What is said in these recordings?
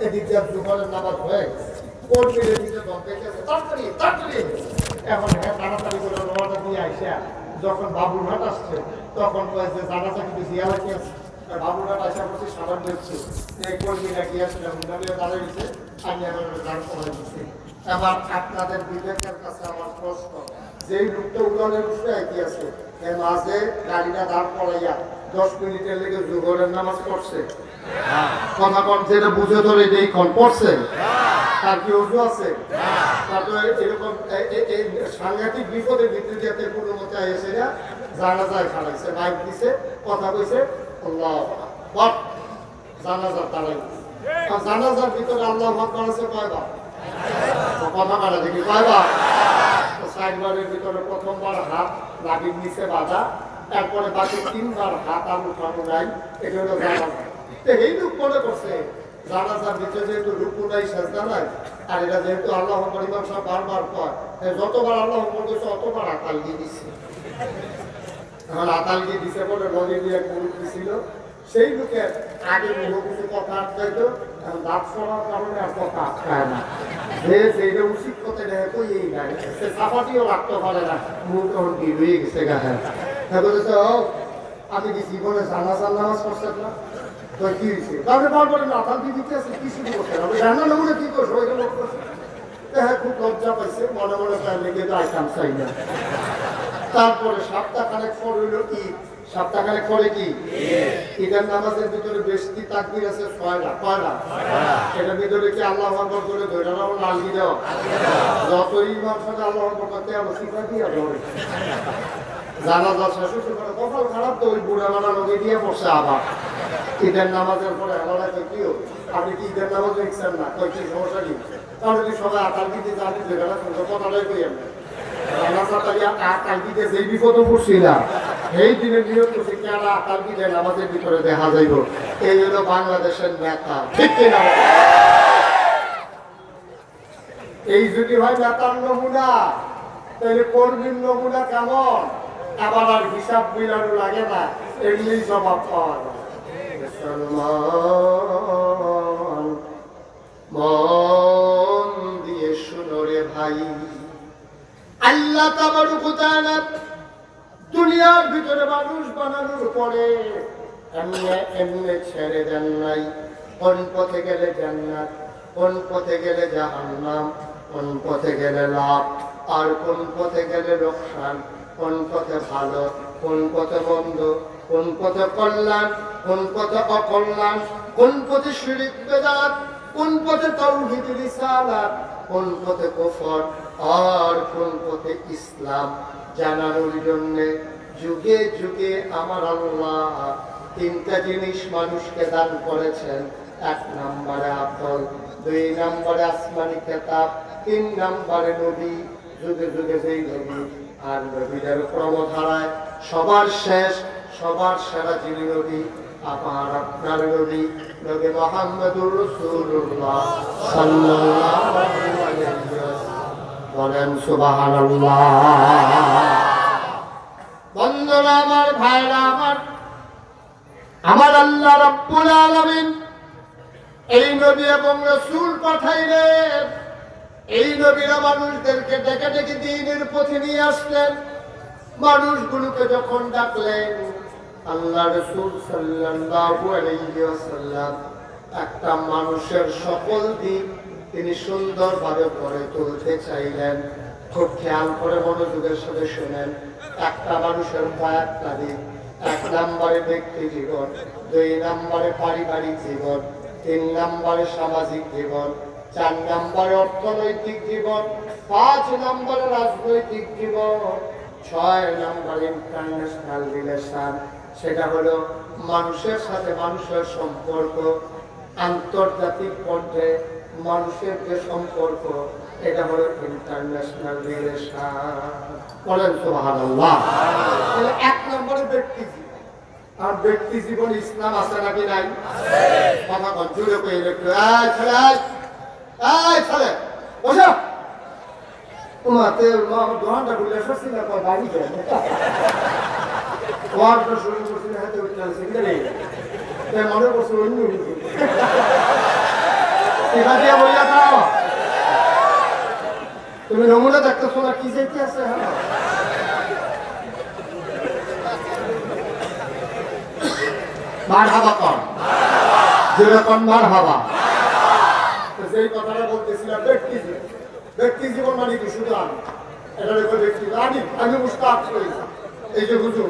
এদিক দিয়ে দুপুরের নামাজ হয়ে গেছে, কর্মীর এদিকে দেখেছে তাড়াতাড়ি তাড়াতাড়ি। এখন হ্যাঁ তাড়াতাড়ি করে রোয়াটা দিয়ে আইসা যখন বাবুরহাট আসছে তখন কয়েছে জানাজা কিন্তু জিয়ালাকি আছে। বাবুরহাট আসা করছি সাবান দেখছি এই কর্মীরা গিয়েছিলাম দাঁড়িয়েছে দাঁড় করা দিচ্ছে। এবার আপনাদের বিবেকের কাছে আমার প্রশ্ন, যেই লোকটা উড়ানের উঠে কি আছে এর মাঝে গাড়িটা দাঁড় করাইয়া 10 মিনিটের লেগে জোহরের নামাজ পড়ছে, কথা কম যেটা বুঝে ধরে এই ক্ষণ পড়ছে, তার কি অজু আছে? তারপরে এরকম সাংঘাতিক বিপদের ভিতরে যাতে কোনো মতে এসে না জানাজায় খাড়াইছে, মাইক দিছে, কথা কইছে আল্লাহ আকবার, জানাজার দাঁড়াই। আর জানাজার ভিতরে আল্লাহ আকবার আছে কয়বার? কথা বলা দেখি কয়বার? সাইডবারের ভিতরে প্রথমবার হাত নাভির নিচে বাঁধা, তারপরে বাকি 3বার হাত আর উঠানো নাই, এটা হলো জানাজা। এই লোক মনে করছে জানাজার ভিতরে যেহেতু রুকু নাই সেজদা নাই, আর এটা যেহেতু আল্লাহ পরিমাণ সব বারবার কয়, যতবার আল্লাহ করছে অতবার আতাল দিয়ে দিচ্ছে। এখন আতাল দিয়ে দিছে বলে নদী দিয়ে গরু ছিল, সেই লোকের আগে বহু কিছু কথা আটকাইতো, এখন দাঁত সরার কারণে আর কথা আটকায় না। যে যেটা উচিত কথা দেখে কই এই নাই, সে চাপাতিও রাখতে পারে না, মুখ তখন কি রয়ে গেছে গায়ে। হ্যাঁ বলেছে ও আমি কি জীবনে জানাজার নামাজ পড়ছেন না? তো কি হয়েছে? তাহলে বারবার আতাল দিয়ে দিতে আছে, কি শুরু করছেন? আমি জানা নমুনে কি করছো ওইটা লোক করছে। হ্যাঁ খুব লজ্জা পাইছে, মনে মনে তার লেগে তো আইতাম চাই না। তারপরে সপ্তাহখানেক পর হইল কি, সপ্তাহখানেক পরে কি ঈদের নামাজের ভিতরে বেশি তাকবীর আছে 6টা, কয়টা? এটার ভিতরে কি আল্লাহু আকবার করে ধরে নাও লালগি দাও, যতই ইমাম সাহেব আল্লাহু আকবার করতে আলো সিফা দিয়া ধরে জানাজা শেষ হচ্ছে, কপাল খারাপ তো ওই বুড়া মানা লগে দিয়ে পড়ছে। আবার ঈদের নামাজের পরে আমার কিও আপনি কি ঈদের নামাজ দেখছেন না, কই কি সমস্যা কি? তাহলে কি সবাই আতাল দিতে জানি যেটা সুন্দর কথাটাই কই আমি যেই বিপদ পড়ছিলাম এই দিনের নিয়োগ করছি কেনা আকাল বিদে নামাজের ভিতরে দেখা যাইব। এই হলো বাংলাদেশের নেতা, ঠিক কিনা? এই যদি হয় নেতার নমুনা, তাহলে কর্মীর নমুনা কেমন? আবার আর হিসাব মিলানো লাগে না, এমনি জবাব পাওয়া যায়। মুসলমান মন দিয়ে শুনো রে ভাই, আল্লাহ তাবারক ওয়া তাআলা দুনিয়ার ভিতরে মানুষ বানানোর পরে এমনি ছেড়ে দেন নাই। কোন পথে গেলে জান্নাত, কোন পথে গেলে জাহান্নাম, কোন পথে গেলে লাভ আর কোন পথে গেলে লোকসান, কোন পথে ভালো, কোন পথে মন্দ, কোন পথে কল্যাণ, কোন পথে অকল্যাণ, কোন পথে শিরক বিদআত, কোন পথে তাওহীদ রিসালাত, কোন পথে কুফর আর কোন পথে ইসলাম জানানোর জন্য যুগে যুগে আমার আল্লাহ 3টা জিনিস মানুষকে দান করেছেন। 1 নম্বরে আকল, 2 নম্বরে আসমানি কিতাব, 3 নম্বরে নবী। যুগে যুগে যেই নবী আর নবীদের ক্রমধারায় সবার শেষ সবার সেরা যিনি নবী আমার আপনার নবী, নবী মুহাম্মদুর রাসূলুল্লাহ সাল্লাল্লাহু আলাইহি ওয়াসাল্লাম। বলেন সুবহানাল্লাহ। বন্ধুরা আমার, ভাইরা আমার, আমার আল্লাহ রাব্বুল আলামিন এই নবী এবং রাসূল পাঠাইলেন। এই নবীরা মানুষদেরকে ডেকে ডেকে দ্বীনের পথে নিয়ে আসলেন। মানুষগুলোকে যখন ডাকলেন, আল্লাহ রাসূল সাল্লাল্লাহু আলাইহি ওয়াসাল্লাম একটা মানুষের সকল দিক তিনি সুন্দরভাবে গড়ে তুলতে চাইলেন। খুব খেয়াল করে মনোযোগের সাথে শুনেন। একটা মানুষের কয়েকটা দিক। 1 নম্বরে ব্যক্তি জীবন, 2 নম্বরে পারিবারিক জীবন, 3 নম্বরে সামাজিক জীবন, 4 নম্বরে অর্থনৈতিক জীবন, 5 নম্বরে রাজনৈতিক জীবন, 6 নম্বরে ইন্টারন্যাশনাল রিলেশন। সেটা হলো মানুষের সাথে মানুষের সম্পর্ক, আন্তর্জাতিক পর্যায়ে মানুষের যে সম্পর্ক, এটা হলো ইন্টারন্যাশনাল রিলেশন। বলেন সুবহানাল্লাহ। 1 নম্বরে ব্যক্তি জীবন। আর ব্যক্তি জীবন ইসলাম আছে নাকি নাই? কথা কন জুড়ে কই একটু। এই ছেলে, এই ছেলে বসো। তোমাতে আমার দোকানটা খুলে এসেছি না, বাড়ি যায় ওয়ার্ডটা শুরু করছি না, হাতে উঠে আসছি মনে করছে অন্য টিকা দিয়ে বইয়া খাও। তুমি নমুনা দেখতেছো না কি যেতে আছে? হ্যাঁ, মার হাবা কর, যেরকম মার হাবা। যেই কথাটা বলতেছিলাম, ব্যক্তি জীবন মানে কি? শুধু আমি এটা ব্যক্তি আমি মুস্তাক করি। এই যে হুজুর,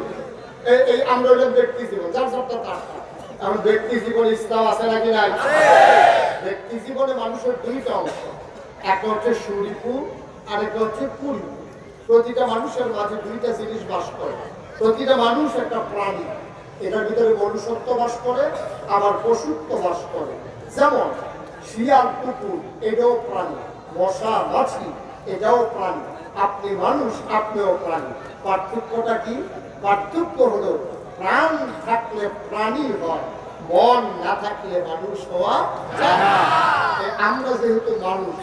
এই আমরা হইলাম ব্যক্তি জীবন, যার সবটা তার। আমার ব্যক্তি জীবনে ইসলাম আছে নাকি নাই? ব্যক্তি জীবনে মানুষের দুইটা অংশ, একটা হচ্ছে শরীফু আর একটা হচ্ছে পুরী। প্রতিটা মানুষের মাঝে দুইটা জিনিস বাস করে। প্রতিটা মানুষ একটা প্রাণী, এটার ভিতরে মনুষ্যত্ব বাস করে, আবার পশুত্ব বাস করে। যেমন শিয়াল, কুকুর এটাও প্রাণী, মশা, মাছি এটাও প্রাণী। আপনি মানুষ, আপনিও প্রাণী। পার্থক্যটা কি? পার্থক্য হলো প্রাণ থাকলে প্রাণী হয়, মন না থাকলে মানুষ হওয়া যায় না। আমরা যেহেতু মানুষ,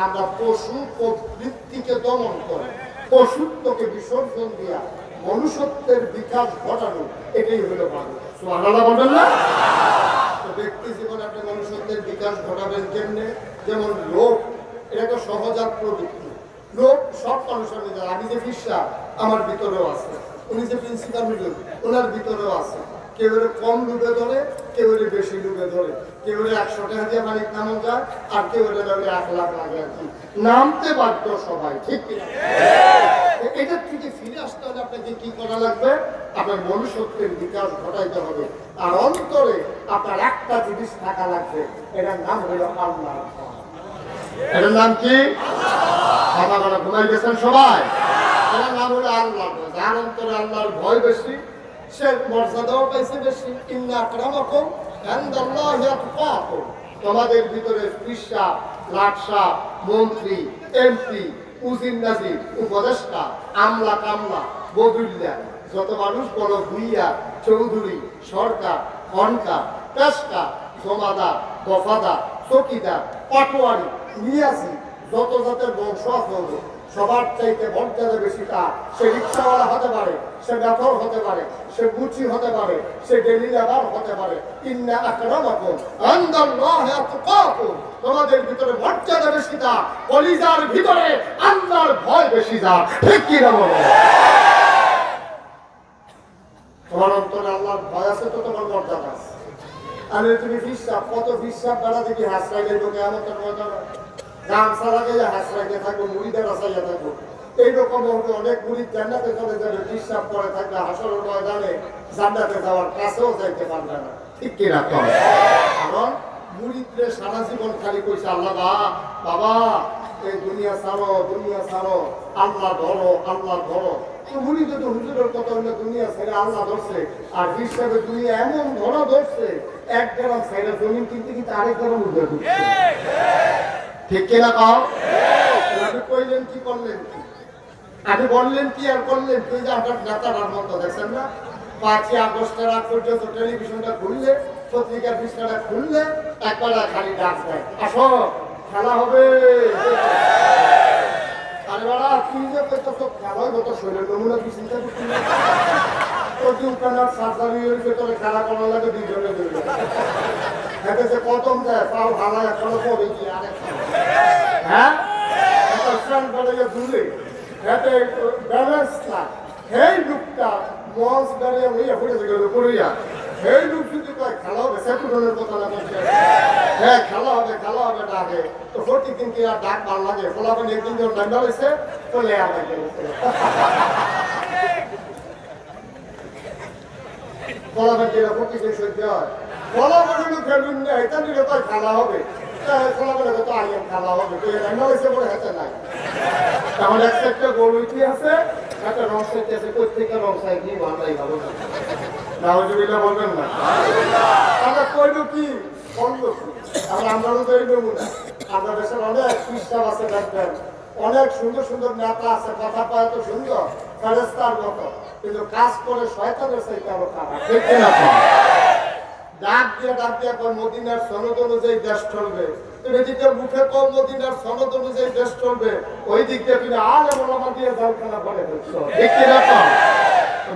আমরা পশু প্রবৃত্তিকে দমন করে পশুত্বকে বিসর্জন দিয়া মনুষ্যত্বের বিকাশ ঘটানো, এটাই হলো মানুষ। সুবহানাল্লাহ বলবেন না? ব্যক্তি জীবনে আপনি মনুষ্যত্বের বিকাশ ঘটাবেন কেমনে? যেমন লোভ, এটা একটা সহজাত প্রবৃত্তি। লোভ সব মানুষের মধ্যে। আমি যে ফিসা, আমার ভিতরেও আছে। উনি যে প্রিন্সিপাল হুজুর, ওনার ভিতরেও আছে। কেউ কম ডুবে ধরে, কেউ বেশি ডুবে ধরে, কেউ 100 টাকা দিয়ে মালিক নামন যায়, আর কেউ 1 লাখ লাগে আর কি। নামতে বাধ্য সবাই, ঠিক কিনা? এটার থেকে ফিরে আসতে হলে আপনাকে কি করা লাগবে? আপনার মনুষ্যত্বের বিকাশ ঘটাইতে হবে। আর অন্তরে আপনার একটা জিনিস থাকা লাগবে, এটার নাম হলো আল্লাহ। এটার নাম কি? কথা বলা ঘুমাই গেছেন সবাই? এটার নাম হলো আল্লাহ। যার অন্তরে আল্লাহর ভয় বেশি, সে মর্যাদাও পাইছে বেশি। ইন্না আকরামাকুম ইনদাল্লাহি আতকাকুম। তোমাদের ভিতরে পিসা, লাটসা, মন্ত্রী, এমপি, উজির নাজির, উপদেষ্টা, আমলা কামলা, বদুল্লা, যত মানুষ বড় ভুইয়া, চৌধুরী, সরকার, খনকার, পেশকার, জমাদার, দফাদার, চকিদার, পাটোয়ারি, নিয়াজি, যত জাতের বংশ আছে, সবার চাইতে মর্যাদা বেশি তার। সে রিক্সাওয়ালা হতে পারে, সে মেথর হতে পারে, সে গুচি হতে পারে, সে ডেলি লেবার হতে পারে। ইন্না আকরামাকুম ইনদাল্লাহি আতকাকুম। তোমাদের ভিতরে মর্যাদা বেশি তার, কলিজার ভিতরে আল্লাহর ভয় বেশি তার। ঠিক কি না বলো? তোমার অন্তরে আল্লাহর ভয় আছে তো তোমার মর্যাদা আছে। আমি তুমি ফিসাব, কত ফিসাব বেড়া দেখি হাসরাই গেল, কেমন মর্যাদা গামছা লাগাইয়া হাসরাইতে থাকবো, মুড়িদের আসাইয়া থাকবো। এইরকম অনেক মুড়িদ জান্নাতে চলে যাবে, ফিসাব করে থাকবে, হাসরের ময়দানে জান্নাতে যাওয়ার কাছেও যাইতে পারবে না। ঠিক কিনা? কারণ মুড়িদরে সারা জীবন খালি কইছে আল্লাহ বাবা, এই দুনিয়া ছাড়ো, দুনিয়া ছাড়ো, আল্লাহ ধরো, আল্লাহ ধরো। মুড়িদ তো হুজুরের কথা হইলে দুনিয়া ছেড়ে আল্লাহ ধরছে, আর হিসাবে দুনিয়া এমন ধরা ধরছে, এক গ্রাম ছেড়ে জমিন কিনতে কিনতে আরেক গ্রাম উঠে ঢুকছে। ঠিক কিনা? কাও আপনি কইলেন কি, করলেন কি? আপনি বললেন কি আর করলেন কি? যে আপনার নেতার মতো দেখছেন না? 5ই আগস্টের আগ পর্যন্ত টেলিভিশনটা খুললে, পত্রিকার পৃষ্ঠাটা খুললে একবার খালি ডাক দেয়, আসো খেলা হবে। আরে বাড়া, তুই যে তো খেলা হইব, তো শরীরের নমুনা কি চিন্তা করছি না? সার্জারির ভেতরে খেলা করার লাগে 2 জনে 2 জন। যে কদম দেয়, পাও ভালো এখনো পড়ে গিয়ে আরেক, হ্যাঁ স্নান করে দূরে ব্যালেন্স না। সেই লোকটা মঞ্চ দাঁড়িয়ে হইয়া ফুটে গেল করিয়া, সেই লোক যদি কয় খেলা হবে, সেকুডনের কথা না বলছে, হ্যাঁ খেলা হবে, খেলা হবে ডাকে, তো প্রতিদিন কি আর ডাক ভালো লাগে? ফলাফল একদিন যখন ডান্ডা হয়েছে চলে আমার ফলাফল যেটা প্রতিদিন সহ্য হয়। ফলাফল খেলুন না, এটা নিলে তো খেলা হবে, ফলাফলে তো আইএম খেলা হবে, তো ডান্ডা হয়েছে বলে হাতে নাই। তাহলে একটা গোল উঠি আছে, একটা রং সাইড আছে, প্রত্যেকটা রং সাইড নিয়ে বাংলাই ভালো না। নাউজুবিল্লাহ বলবেন না? আমরা কইল কি বললো কি? আমরাও তো এই নমুনা। আমরা দেশের অনেক খ্রিস্টান আছে, দেখবেন অনেক সুন্দর সুন্দর নেতা আছে, কথা পায় তো সুন্দর ফেরেশতার মতো, কিন্তু কাজ করে শয়তানের চাইতে আরো খারাপ। ঠিক কিনা? ডাক দিয়ে মদিনার সনদ অনুযায়ী দেশ চলবে, তুমি দিকে মুখে কম মদিনার সনদ অনুযায়ী দেশ চলবে, ওই দিক দিয়ে তুমি আলেম ওলামা দিয়ে জলখানা করে ফেলছো। ঠিক কিনা?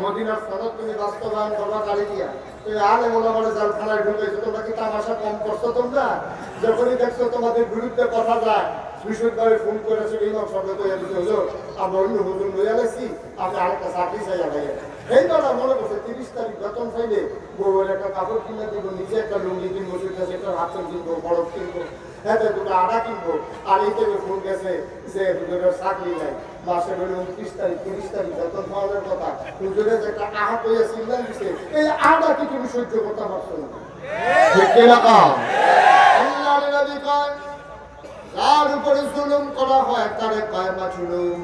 মদিনার সনদ তুমি বাস্তবায়ন করবা গাড়ি দিয়া, তুমি আলেম ওলামারে জেলখানায় ঢুকেছো, তোমরা কি তামাশা কম করছো? তোমরা যখনই দেখছো তোমাদের বিরুদ্ধে কথা যায়, বিশুদ্ধভাবে ফোন করেছে ইমাম সাহেব কইয়া দিতে হুজুর আমরা অন্য হুজুর লইয়া গেছি, আপনি আরেকটা চাকরি চাইয়া ভাইয়া। এই কথা মনে করছে 30 তারিখ বেতন চাইলে বউয়ের একটা কাপড় কিনে দিব, নিজে একটা লুঙ্গি কিনবো, সেটা হাতের কিনবো, বরফ কিনবো, হ্যাঁ দুটো আটা কিনবো। আর এই থেকে ফোন গেছে যে হুজুরের চাকরি নাই, মাসে বেরো 29 তারিখ 30 তারিখ বেতন পাওয়ার কথা, হুজুরের যে একটা আহাত হইয়া চিন্তা দিচ্ছে, এই আটা কি তুমি সহ্য করতে পারছো না? ঠিক কিনা কাম? আল্লাহর নবী কয় যার উপরে জুলুম করা হয় তারে কয় মাজলুম,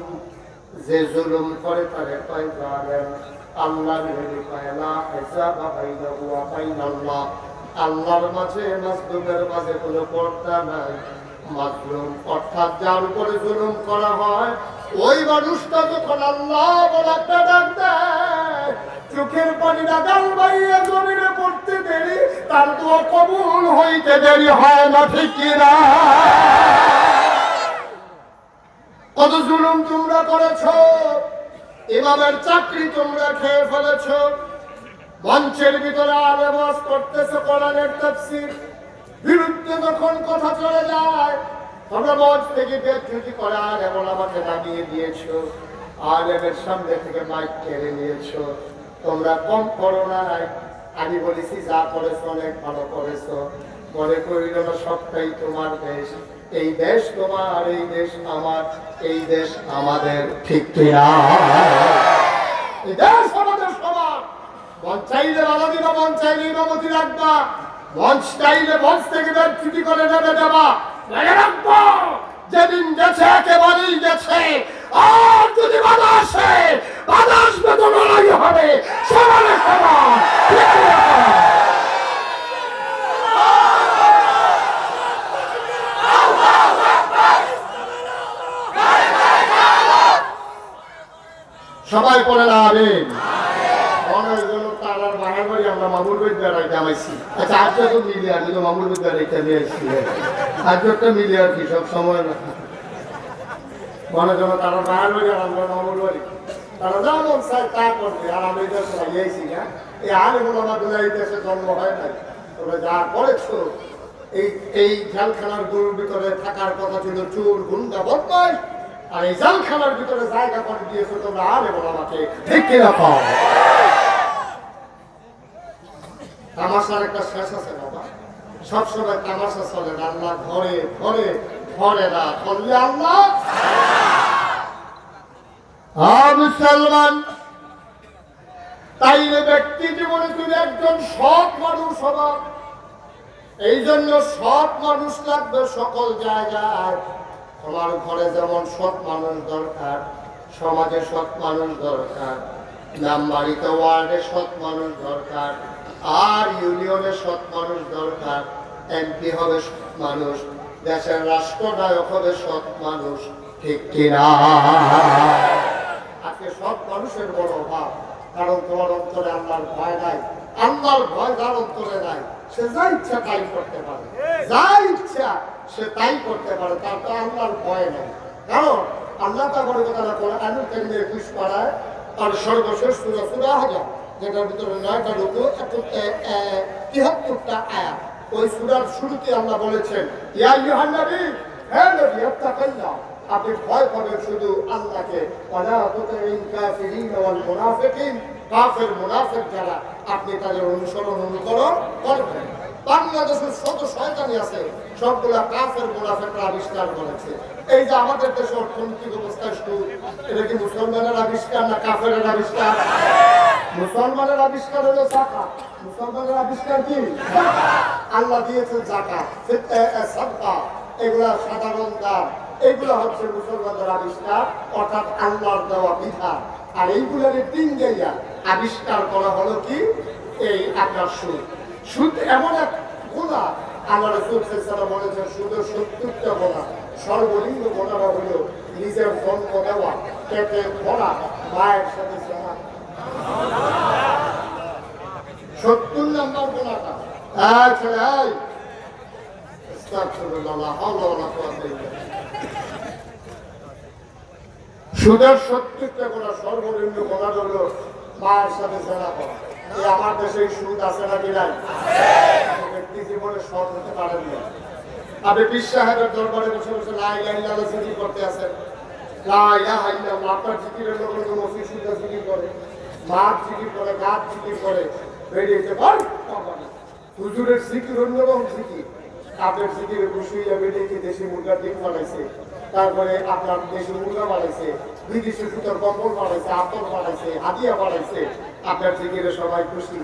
যে জুলুম করে তারে কয় জালেম। আল্লাহর নবী কয় লা হিসাবা বাইনাহু ওয়া বাইনাল্লাহ, আল্লাহর মাঝে মাজলুমের মাঝে কোনো পর্দা নাই। মাজলুম অর্থাৎ যার উপরে জুলুম করা হয়, ওই মানুষটা যখন আল্লাহ বলে একটা ডাক দেয়, চোখের পানিটা গাল বাইয়ে জমিনে পড়তে দেরি, তার দোয়া কবুল হইতে দেরি হয় না। ঠিক কিনা? কত জুলুম তোমরা করেছো, ইমামের চাকরি তোমরা খেয়ে ফেলেছো, মঞ্চের ভিতরে আলেমাস করতেছে কোরআনের তাফসীর, বিরুদ্ধে যখন কথা চলে যায় তোমরা মঞ্চ থেকে বেজ্জতি করে আলেম আমাকে নামিয়ে দিয়েছো, আলেমের সামনে থেকে মাইক কেড়ে নিয়েছো। তোমরা কম করো নাই, আমি বলেছি যা করেছো অনেক ভালো করেছো। মনে করিল না সবটাই তোমার দেশ, এই দেশ তোমার, এই দেশ আমার, এই দেশ আমাদের। ঠিক কিনা? এই দেশ আমাদের সবার। মঞ্চ চাইলে বাধা দিবা, মঞ্চ চাইলে ইমামতি রাখবা, মঞ্চ চাইলে মঞ্চ থেকে ছুটি করে নেবে দেবা। মনে রাখবো যেদিন গেছে একেবারেই গেছে, আর যদি বাধা আসে, বাধা আসবে তো লড়াই হবে সমানে সমান। সবাই পড়ে না আমিন। তারার বাহার বাড়ি আমরা মামুর বাড়ি বেড়াইতে আমাইছি। আচ্ছা আজকে তো মিলিয়ার কিন্তু মামুর বাড়ি বেড়াইতে আমি আইছি, আজকে একটা মিলিয়ার কি সব সময় না মনে যেন তারা বাহার বাড়ি আর আমরা মামুর বাড়ি, তারা যা মন চায় তা করবে। আর আমি দেশে লাগিয়েছি না, এই আলেমুল আমাদের এই দেশে জন্ম হয় নাই। তোমরা যা করেছো, এই জেলখানার গরুর ভিতরে থাকার কথা ছিল চোর গুন্ডা বদমাইশ, আর এই জেলখানার ভিতরে জায়গা করে দিয়েছো তোমরা আলেমুল আমাকে। ঠিক কিনা পাও? তামাশার একটা শেষ আছে বাবা, সবসময় তামাশা চলে না। আল্লাহ ঘরে ঘরে ঘরে না করলে আল্লাহ মুসলমান। তাইলে ব্যক্তি জীবনে তুমি একজন সৎ মানুষ হবা। এই জন্য সৎ মানুষ লাগবে সকল জায়গায়। তোমার ঘরে যেমন সৎ মানুষ দরকার, সমাজে সৎ মানুষ দরকার, নামবাড়িতে ওয়ার্ডে সৎ মানুষ দরকার, আর ইউনিয়নে সৎ মানুষ দরকার, এমপি হবে সৎ মানুষ, দেশের রাষ্ট্রনায়ক হবে সৎ মানুষ। ঠিক কিনা? আজকে সৎ মানুষের বড় অভাব, কারণ তোমার অন্তরে আল্লাহর ভয় নাই। আল্লাহর ভয় যার অন্তরে নাই, সে যা ইচ্ছা তাই করতে পারে, যা ইচ্ছা সে তাই করতে পারে, তার তো আল্লাহর ভয় নাই। কারণ আল্লাহ তা বড় কথা না করে আলুর কেন্দ্রে 21 পাড়ায় আর সর্বশেষ সূরা সূরা হাজার, যেটার ভিতরে 9টা রুকু 73টা আয়াত। ওই সূরার শুরুতে আল্লাহ বলেছেন ইয়া আইয়ুহান নবী, হে নবী ইত্তাকিল্লাহ, আপনি ভয় করবেন শুধু আল্লাহকে। ওয়ালা তুতিল কাফিরিন ওয়াল মুনাফিকিন, কাফের মুনাফিক যারা, আপনি তাদের অনুসরণ অনুকরণ করবেন। বাংলাদেশের শত শয়তানি আছে, সবগুলা কাফের মুনাফিকরা আবিষ্কার করেছে। এই যে আমাদের দেশে অর্থনৈতিক অবস্থা শুরু, এটা কি মুসলমানের আবিষ্কার না কাফেরের আবিষ্কার? মুসলমানের আবিষ্কার হলো যাকাত। মুসলমানের আবিষ্কার কি? আল্লাহ দিয়েছেন যাকাত, সাদকা, এগুলা সাধারণ দান, এগুলো হচ্ছে মুসলমানদের আবিষ্কার, অর্থাৎ আল্লাহর দেওয়া বিধান। আর এইগুলোর দিন গাইয়া আবিষ্কার করা হলো কি এই আপনার সুদ। সুদ এমন এক গুণা, আল্লাহ রাসূল সাল্লাল্লাহু আলাইহি ওয়াসাল্লাম বলেছেন সুদের 70টা গুণা। সর্বনিম্ন গুণাটা হলো নিজের জন্ম দেওয়া, পেটে ভরা মায়ের সাথে সেবা। 70 নম্বর গুণাটা। সুদের 70টা গুণা, সর্বনিম্ন গুণা হলো মায়ের সাথে জেনা করা। এই আমার দেশে সুদ আছে নাকি নাই? ব্যক্তি জীবনে সৎ হতে পারেন না। আপনি পীর সাহেবের দরবারে বসে বসে লা ইলাহা ইল্লাল্লাহ জিকির করতে আছেন, লা ইলাহা ইল্লাল্লাহ। আপনার জিকিরের লোক লোক মসজিদ সুদা জিকির করে, মাছ জিকির করে, গাছ জিকির করে, বেরিয়েছে ভাই হুজুরের জিকির অন্যরকম জিকির। আপনার জিকিরে খুশি হইয়া বেরিয়েছে দেশি মুরগার ডিম বানাইছে, তারপরে আপনার দেশি মুরগা বানাইছে, বিদেশি সুতোর কম্বল বানাইছে, আতর বানাইছে, হাদিয়া বানাইছে। আপনার জিকিরে সবাই খুশি।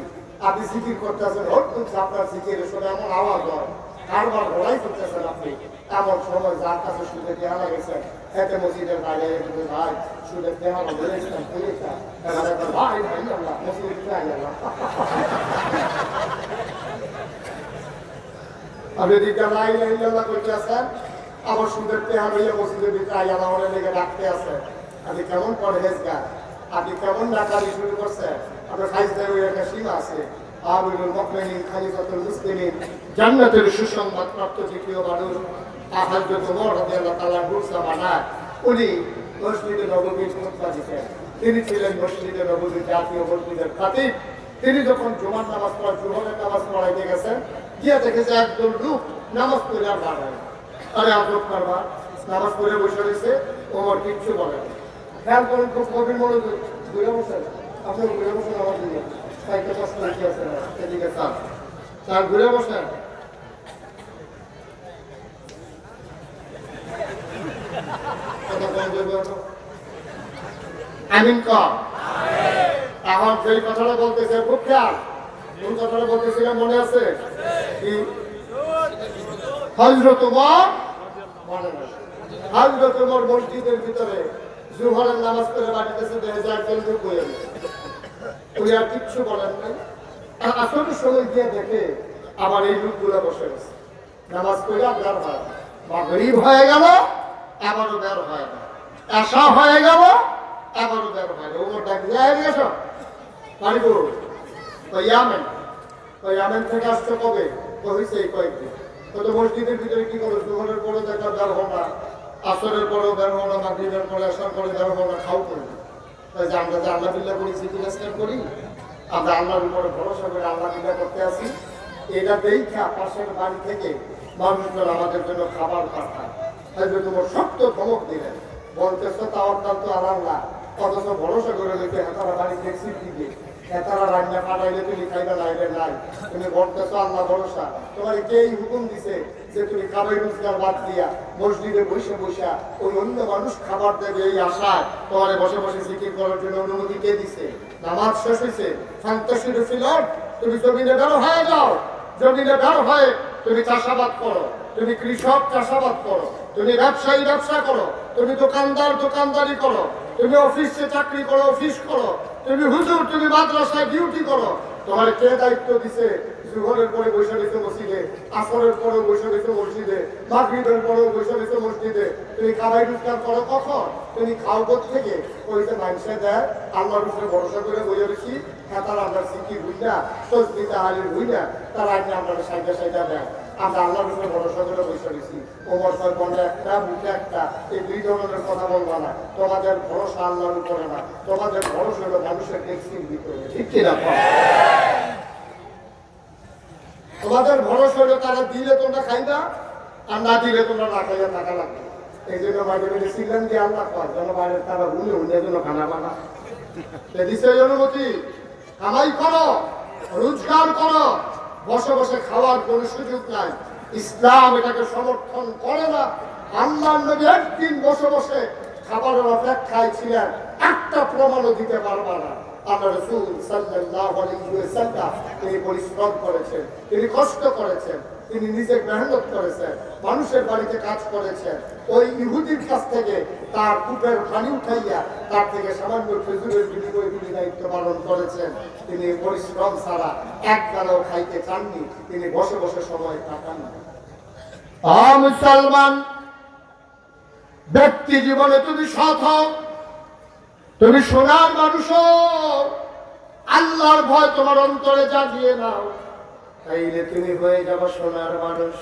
আপনি জিকির করতেছেন, হঠাৎ আপনার জিকিরে শুনে এমন আওয়াজ হয়, কারবার ঘোড়াই করতেছেন আপনি। এমন সময় যার কাছে সুদে দেওয়া লাগেছে, এতে মসজিদের বাইরে ভাই সুদের দেওয়া বলেছিলাম ভাই ভাই আল্লাহ মসজিদে আল্লাহ। আপনি দিকটা লা ইলাহা ইল্লাল্লাহ করতে আছেন, আবার সুদের দেওয়া হইয়া মসজিদের ভিতরে আল্লাহ লেগে ডাকতে আছে। আপনি কেমন পরহেজগার, আপনি কেমন ডাকাতি শুরু করছেন? আপনার খাইজদের ওই একটা সীমা আছে। আমিরুল মুমিনিন খলিফাতুল মুসলিমিন জান্নাতের সুসংবাদ প্রাপ্ত তৃতীয় মানুষ হযরত ওমর রাদিয়াল্লাহু তাআলা জামানা উনি মসজিদে নববীর খুতবা দিতেন। তিনি ছিলেন মসজিদে নববীর জাতীয় মসজিদের খতিব। তিনি যখন জুমার নামাজ পড়া জোহরের নামাজ পড়াইতে গেছেন, গিয়ে দেখেছে একদল লোক নামাজ পড়ে আর দাঁড়ায়। আরে আব্রত করবা নামাজ পড়ে বসে রয়েছে, ওমর কিচ্ছু বলে না। খেয়াল করেন খুব গভীর মনোযোগ, ঘুরে বসেন আপনি, ঘুরে বসেন আমার দিকে সাইকেল পাশ করে কি আছে এদিকে চান চান ঘুরে বসেন। আমিন কর। এখন যেই কথাটা বলতেছে খুব খেয়াল, কোন কথাটা বলতেছিলাম মনে আছে? কি হযরত ওমর মনে নাই? হযরত ওমর মসজিদের ভিতরে জোহরের নামাজ পড়ে বাড়িতেছে, দেখে যায় একজন লোক বইয়ে গেছে, উনি আর কিচ্ছু বলেন নাই। আসলে সময় গিয়ে দেখে আবার এই লোকগুলো বসে গেছে, নামাজ পড়ে আর বের হয় না। মাগরিব হয়ে গেল, আবারও বের হয় না। এশা হয়ে গেল, আবারও বের হয় না। ওমর ডাক দিয়ে গেছো বাড়ি করুন, ওই ইয়ামেন, ওই ইয়ামেন থেকে আসছে কবে? হয়েছে এই কয়েকদিন। তো মসজিদের ভিতরে কি করো? জোহরের পরে দেখা বের হো না, আসরের পরেও বের হো না, মাগরিবের পরে আসার পরে বের হো না, খাও করি। আমরা যে আল্লাহ বিল্লাহ করি, সিকিউরিটি করি, আমরা আল্লাহর উপরে ভরসা করে আল্লাহ বিল্লাহ করতে আসি। এটা দেখা পাশের বাড়ি থেকে মানুষজন আমাদের জন্য খাবার পাঠায়। তোমার সত্য ধমক দিলেন, বলতেছো তাওয়াক্কাল তো আল্লাহ, অথচ ভরসা করে রেখে হেতারা বাড়ি দেখছি দিকে হেতারা রান্না পাঠাইলে তুমি খাইবা লাইলে নাই। তুমি বলতেছো আল্লাহ ভরসা, তোমার কে হুকুম দিছে যে তুমি খাবার রোজগার বাদ দিয়া মসজিদে বসে বসা ওই অন্য মানুষ খাবার দেবে এই আশায় তোমার বসে বসে জিকির করার জন্য অনুমতি কে দিছে? নামাজ শেষ হয়েছে, ফান্তাসিরু ফিল আরদ, তুমি জমিনে বের হয়ে যাও। জমিনে বের হয়ে তুমি চাষাবাদ করো, তুমি কৃষক চাষাবাদ করো, তুমি ব্যবসায়ী ব্যবসা করো, তুমি দোকানদার দোকানদারি করো, তুমি অফিসে চাকরি করো, অফিস করো, তুমি হুজুর, তুমি মাদ্রাসায় ডিউটি করো। তোমার কে দায়িত্ব দিছে? জোহরের পরে বসে রয়েছে মসজিদে, আসরের পরেও বসে রয়েছে মসজিদে, মাগরিবের পরেও বসে রয়েছে মসজিদে। তুমি খাবার রোজগার করো কখন? তুমি খাও থেকে ওই যে মানুষে দেয় আল্লাহর উপরে ভরসা করে বইয়ে রয়েছি, হ্যাঁ তারা আমরা সিকি হই না, তসবি তাহালিল হই না, তারা আগে আমরা সাইডা সাইডা দেয়। আমরা আল্লাহর উপরে ভরসা করে বসে রয়েছি। ওমর কয় বলে একটা মুখে একটা, এই দুই ধরনের কথা বলবা না। তোমাদের ভরসা আল্লাহর উপরে না, তোমাদের ভরসা হলো মানুষের ট্যাক্সির ভিতরে, ঠিক কিনা? তোমাদের ভরসা হলো তারা দিলে তোমরা খাইবা, আর না দিলে তোমরা না খাইয়া টাকা লাগবে। এই জন্য মাঝে মাঝে সিলেন দিয়ে আল্লাহ কয় যেন বাইরে তারা উনি উনি জন্য খানা বানা দিছে অনুমতি। কামাই করো, রোজগার করো, বসে বসে খাওয়ার কোনো সুযোগ নাই। ইসলাম এটাকে সমর্থন করে না। আল্লাহ নবী একদিন বসে বসে খাবারের অপেক্ষায় ছিলেন, একটা প্রমাণও দিতে পারবা না। আল্লাহ রাসূল সাল্লাল্লাহু আলাইহি ওয়াসাল্লাম তিনি পরিশ্রম করেছেন, তিনি কষ্ট করেছেন, তিনি নিজে মেহনত করেছেন, মানুষের বাড়িতে কাজ করেছেন। ওই ইহুদির কাছ থেকে তার কূপের পানি উঠাইয়া তার থেকে সামান্য খেজুরের বিনিময়ে তিনি দায়িত্ব পালন করেছেন। তিনি পরিশ্রম ছাড়া একবারও খাইতে চাননি, তিনি বসে বসে সময় কাটাননি। মুসলমান ব্যক্তি জীবনে তুমি সৎ হও, তুমি সোনার মানুষ, আল্লাহর ভয় তোমার অন্তরে জাগিয়ে নাও, তাইলে তুমি হয়ে যাবে সোনার মানুষ।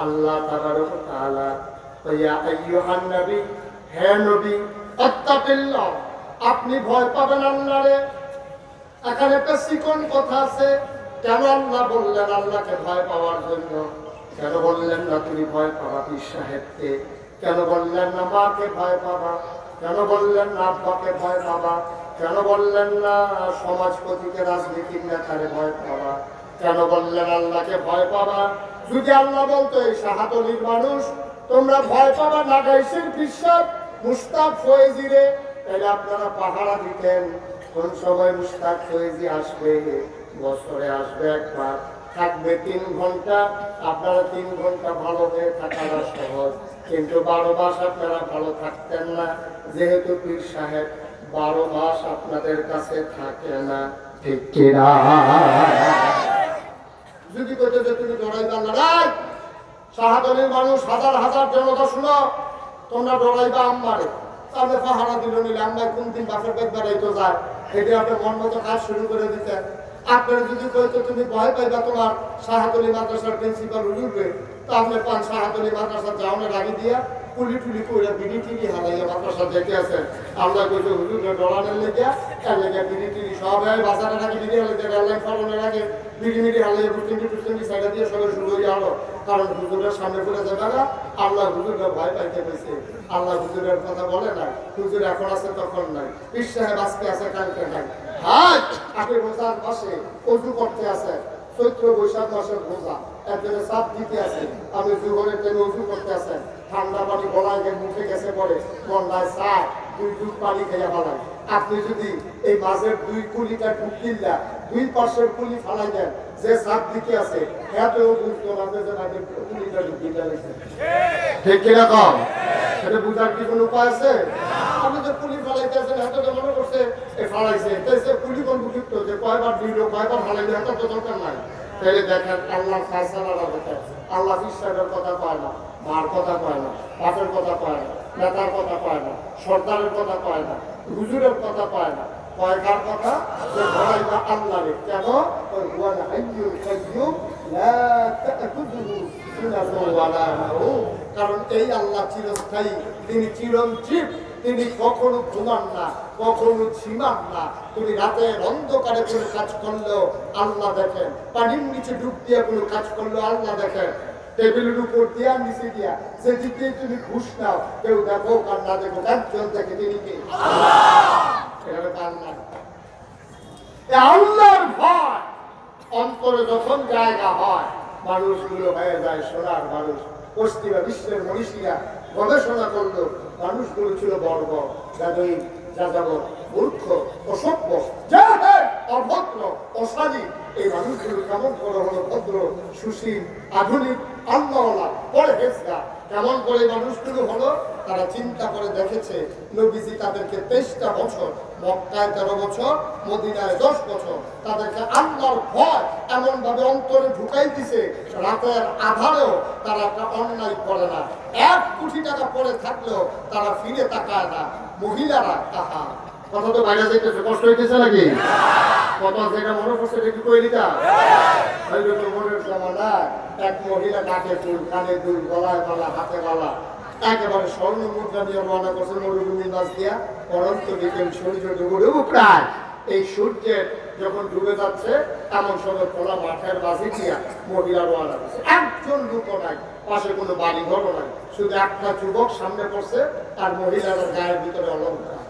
আল্লাহ তাবারক ওয়া তাআলা ইয়া আইয়ুহান নবী, হে নবী, আত্তাকিল্লাহ, আপনি ভয় পাবেন আল্লাহরে। এখানে একটা চিকন কথা আছে। কেন আল্লাহ বললেন আল্লাহকে ভয় পাওয়ার জন্য? কেন বললেন না তুমি ভয় পাবা পীর সাহেবকে? কেন বললেন না মাকে ভয় পাবা? কেন বললেন না আব্বাকে ভয় পাবা? কেন বললেন না সমাজপতিকে, রাজনীতির নেতারে ভয় পাবা? কেন বললেন আল্লাহকে ভয় পাবা? যদি আল্লাহ বলতো এই শাহাদলির মানুষ তোমরা ভয় পাবা নাগাইশের বিশ্বাস মুস্তাক ফয়েজিরে, তাহলে আপনারা পাহারা দিতেন। কোন সময় মুস্তাক ফয়েজি আসবে? বছরে আসবে একবার, থাকবে 3 ঘন্টা। আপনারা 3 ঘন্টা ভালো হয়ে থাকাটা সহজ, কিন্তু 12 মাস আপনারা ভালো থাকতেন না, যেহেতু পীর সাহেব 12 মাস আপনাদের কাছে থাকে না। ঠিক কিনা? যদি বলতে যে তুমি ডরাইবা লড়াই, শাহাদলের মানুষ হাজার হাজার জনতা শুনো, তোমরা ডরাইবা আম্মারে, তাহলে পাহারা দিল নিলে আমরা কোন দিন বাপের পেট বেড়াইতে যায়, এটা আপনার মন মতো কাজ শুরু করে দিতেন। আপনারা যদি কইতো তুমি ভয় পাইবা তোমার শাহাদলি মাদ্রাসার প্রিন্সিপাল হুজুরকে, তা আপনি পান শাহাদলি মাদ্রাসা যাওয়ার আগে দিয়া পুলি টুলি করে বিড়ি টিড়ি হালাইয়া মাদ্রাসা দেখে আছেন। আমরা কইতো হুজুরকে ডরানোর লেগিয়া তার লেগে বিড়ি টিড়ি সব বাজারের আগে বিড়ি হালাইতে, রেললাইন ফলনের আগে বিড়ি মিড়ি হালাইয়া টুস্টেন্ডি সাইডে দিয়ে সবাই শুরু হয়ে গেল। কারণ হুজুরের সামনে পড়ে যাবে না, আল্লাহ হুজুরকে ভয় পাইতে পেয়েছে। আল্লাহ হুজুরের কথা বলে না, হুজুর এখন আছে তখন নাই, পীর সাহেব আজকে আছে কালকে নাই। হাই আগে রোজার মাসে অজু করতে আছে, চৈত্র বৈশাখ মাসের রোজা, একজনে চাপ দিতে আছে, আমি জুহরের টাইমে অজু করতে আছেন, ঠান্ডা পানি গলায় মুখে গেছে পরে মন্ডায় চাপ 2 যুগ পানি খেয়ে ফেলায়। আপনি যদি এই মাঝের 2 কুলিটা ঢুকিল্লা 2 পাশের কুলি ফালাই দেন, যে চাপ দিতে আছে এতেও বুঝতো না যে মাঝের কুলিটা ঢুকিল্লা লেগেছে। ঠিক কিনা কম? এটা বুঝার কি কোনো উপায় আছে? আপনি যে পুলি ফালাইতে আছেন এত তো মনে করছে এ ফালাইছে, তাই সে পুলি বন্ধুযুক্ত যে কয়বার দিল কয়বার ফালাইলে এত তো দরকার নাই। তাহলে দেখেন আল্লাহ ফায়সালার হতে আল্লাহ বিশ্বাসের কথা কয় না, মার কথা কয় না, বাপের কথা কয় না, নেতার কথা কয় না, সর্দারের কথা কয় না, হুজুরের কথা কয় না, কয় কার কথা? যে ভরাইবা আল্লাহরে। কেন? ওই হুয়াল হাইয়ুল কাইয়্যুম লা তা'খুযুহু সিনাতুন ওয়া লা নাওম। কারণ এই আল্লাহ চিরস্থায়ী, তিনি চিরঞ্জীব, তিনি কখনো ঘুমান না, কখনো ঝিমান না। তুমি রাতের অন্ধকারে কোনো কাজ করলেও আল্লাহ দেখেন, পানির নিচে ডুব দিয়ে কোনো কাজ করলেও আল্লাহ দেখেন, টেবিলের উপর দিয়া নিচে দিয়া যে দিকে তুমি ঘুষ নাও, কেউ দেখো আর না দেখো, একজন দেখে, তিনি কি? আল্লাহর ভয় অন্তরে যখন জায়গা হয়, মানুষগুলো হয়ে যায় সোনার মানুষ। পশ্চিমা বিশ্বের মনীষীরা গবেষণা করলো, মানুষগুলো ছিল বর্ব, যাদব, যাযাবর, মূর্খ, অসভ্য, অভদ্র, অশালী। এই মানুষগুলো কেমন করে হলো ভদ্র, সুশীল, আধুনিক, আল্লাহওয়ালা, পরহেজগার? কেমন করে মানুষগুলো হলো? তারা চিন্তা করে দেখেছে, নবীজি তাদেরকে 23টা বছর, মক্কায় 13 বছর, মদিনায় 10 বছর, তাদেরকে আল্লাহর ভয় এমন ভাবে অন্তরে ঢুকাই দিছে, রাতের আধারেও তারা একটা অন্যায় করে না। 1 কোটি টাকা পরে থাকলেও তারা ফিরে তাকায় না। মহিলারা তাহা কথা তো বাইরে যাইতেছে, কষ্ট হইতেছে নাকি? কথা যেটা মনে পড়ছে এটা কি কইলি তা? মনের জামানা, এক মহিলা নাকে চুল, কানে দুল, গলায় মালা, হাতে মালা, একেবারে স্বর্ণ মুদ্রা নিয়ে রওনা করছে মরুভূমির মাছ দিয়া। পরন্ত বিকেল সূর্য ডুবে প্রায়, এই সূর্যের যখন ডুবে যাচ্ছে এমন সময় খোলা মাঠের মাঝে দিয়া মহিলা রওনা করছে। একজন লোক নাই, পাশে কোনো বাড়ি ঘরও নাই, শুধু একটা যুবক সামনে পড়ছে আর মহিলার গায়ের ভিতরে অলঙ্কার।